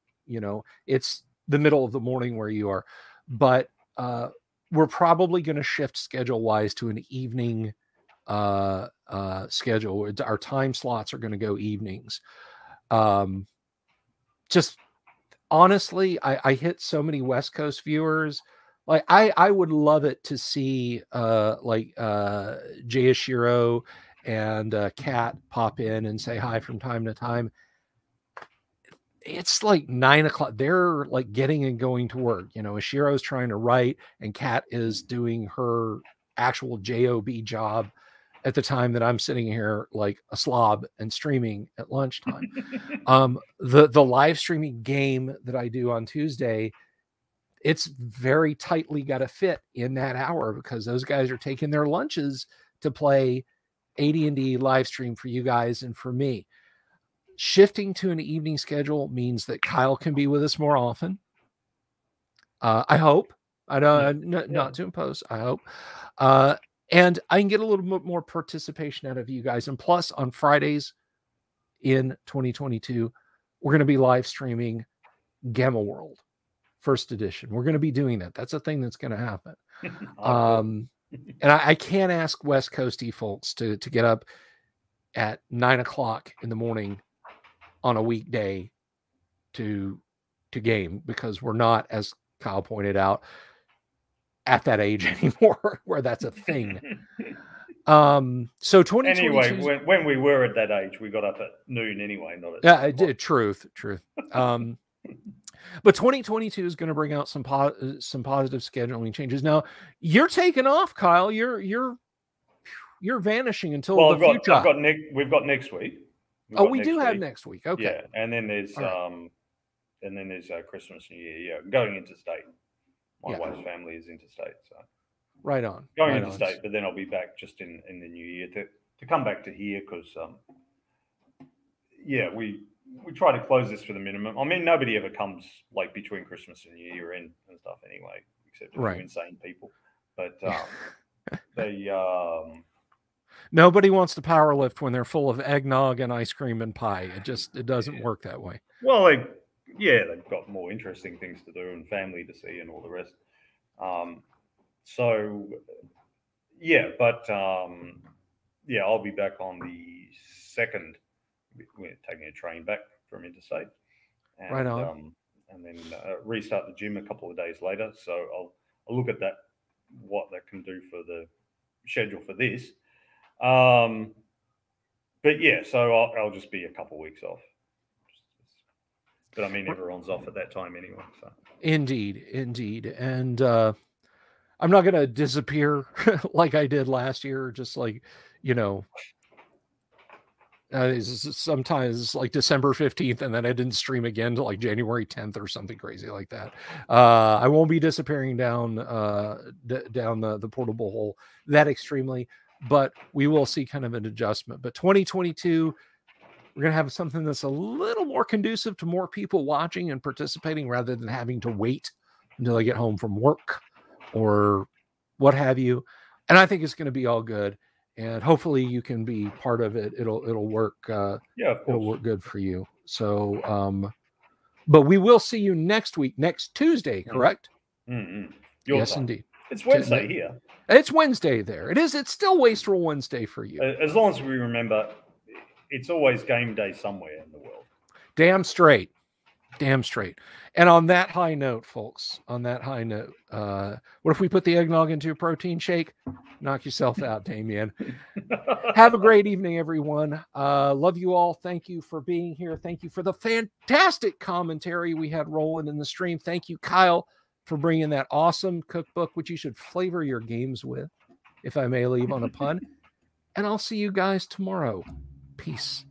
it's the middle of the morning where you are, but we're probably going to shift schedule wise to an evening schedule. Our time slots are going to go evenings. Just honestly, I hit so many West Coast viewers. Like I would love it to see Jayashiro and Kat pop in and say hi from time to time. It's like 9 o'clock. They're like getting and going to work. Ashiro's trying to write, and Kat is doing her actual job job at the time that I'm sitting here like a slob and streaming at lunchtime. The live streaming game that I do on Tuesday, it's very tightly got to fit in that hour because those guys are taking their lunches to play AD&D live stream for you guys and for me. Shifting to an evening schedule means that Kyle can be with us more often. I hope. I don't not to impose. I hope. And I can get a little bit more participation out of you guys. And plus, on Fridays in 2022, we're going to be live streaming Gamma World First Edition. We're going to be doing that. That's a thing that's going to happen. And I can't ask West Coasty folks to get up at 9 o'clock in the morning on a weekday to game, because we're not, as Kyle pointed out, at that age anymore where that's a thing. So 2022. Anyway, when we were at that age, we got up at noon anyway. Not at truth. But 2022 is going to bring out some positive scheduling changes. Now you're taking off, Kyle. You're vanishing until the future. We've got next week. We do have next week. Okay. Yeah, and then there's Christmas, New Year. Yeah, going interstate. My wife's family is interstate, so right on. Going interstate, but then I'll be back just in the new year to come back to here because we try to close this for the minimum. I mean, nobody ever comes like between Christmas and New Year and stuff anyway, except a few insane people. But nobody wants to power lift when they're full of eggnog and ice cream and pie. It doesn't work that way. Well, they've got more interesting things to do and family to see and all the rest. I'll be back on the 2nd. We're taking a train back from interstate. And, right on. And then restart the gym a couple of days later. So I'll look at that, what that can do for the schedule for this. So I'll just be a couple of weeks off. But I mean, everyone's off at that time anyway. So. Indeed. And I'm not going to disappear like I did last year. Just like, sometimes it's like December 15th, and then I didn't stream again till like January 10th or something crazy like that. I won't be disappearing down the portable hole that extremely, but we will see kind of an adjustment. But 2022, we're going to have something that's a little more conducive to more people watching and participating rather than having to wait until I get home from work or what have you. And I think it's going to be all good. And hopefully you can be part of it. It'll work. It'll work good for you. So, but we will see you next week, next Tuesday, correct? Mm-hmm. Yes, indeed. It's Wednesday here. It's Wednesday there. It is. It's still Wastrel Wednesday for you. As long as we remember, it's always game day somewhere in the world. Damn straight. And on that high note, folks, what if we put the eggnog into a protein shake? Knock yourself out, Damien. Have a great evening, everyone. Love you all. Thank you for being here. Thank you for the fantastic commentary we had rolling in the stream. Thank you, Kyle, for bringing that awesome cookbook, which you should flavor your games with, if I may leave on a pun. And I'll see you guys tomorrow. Peace.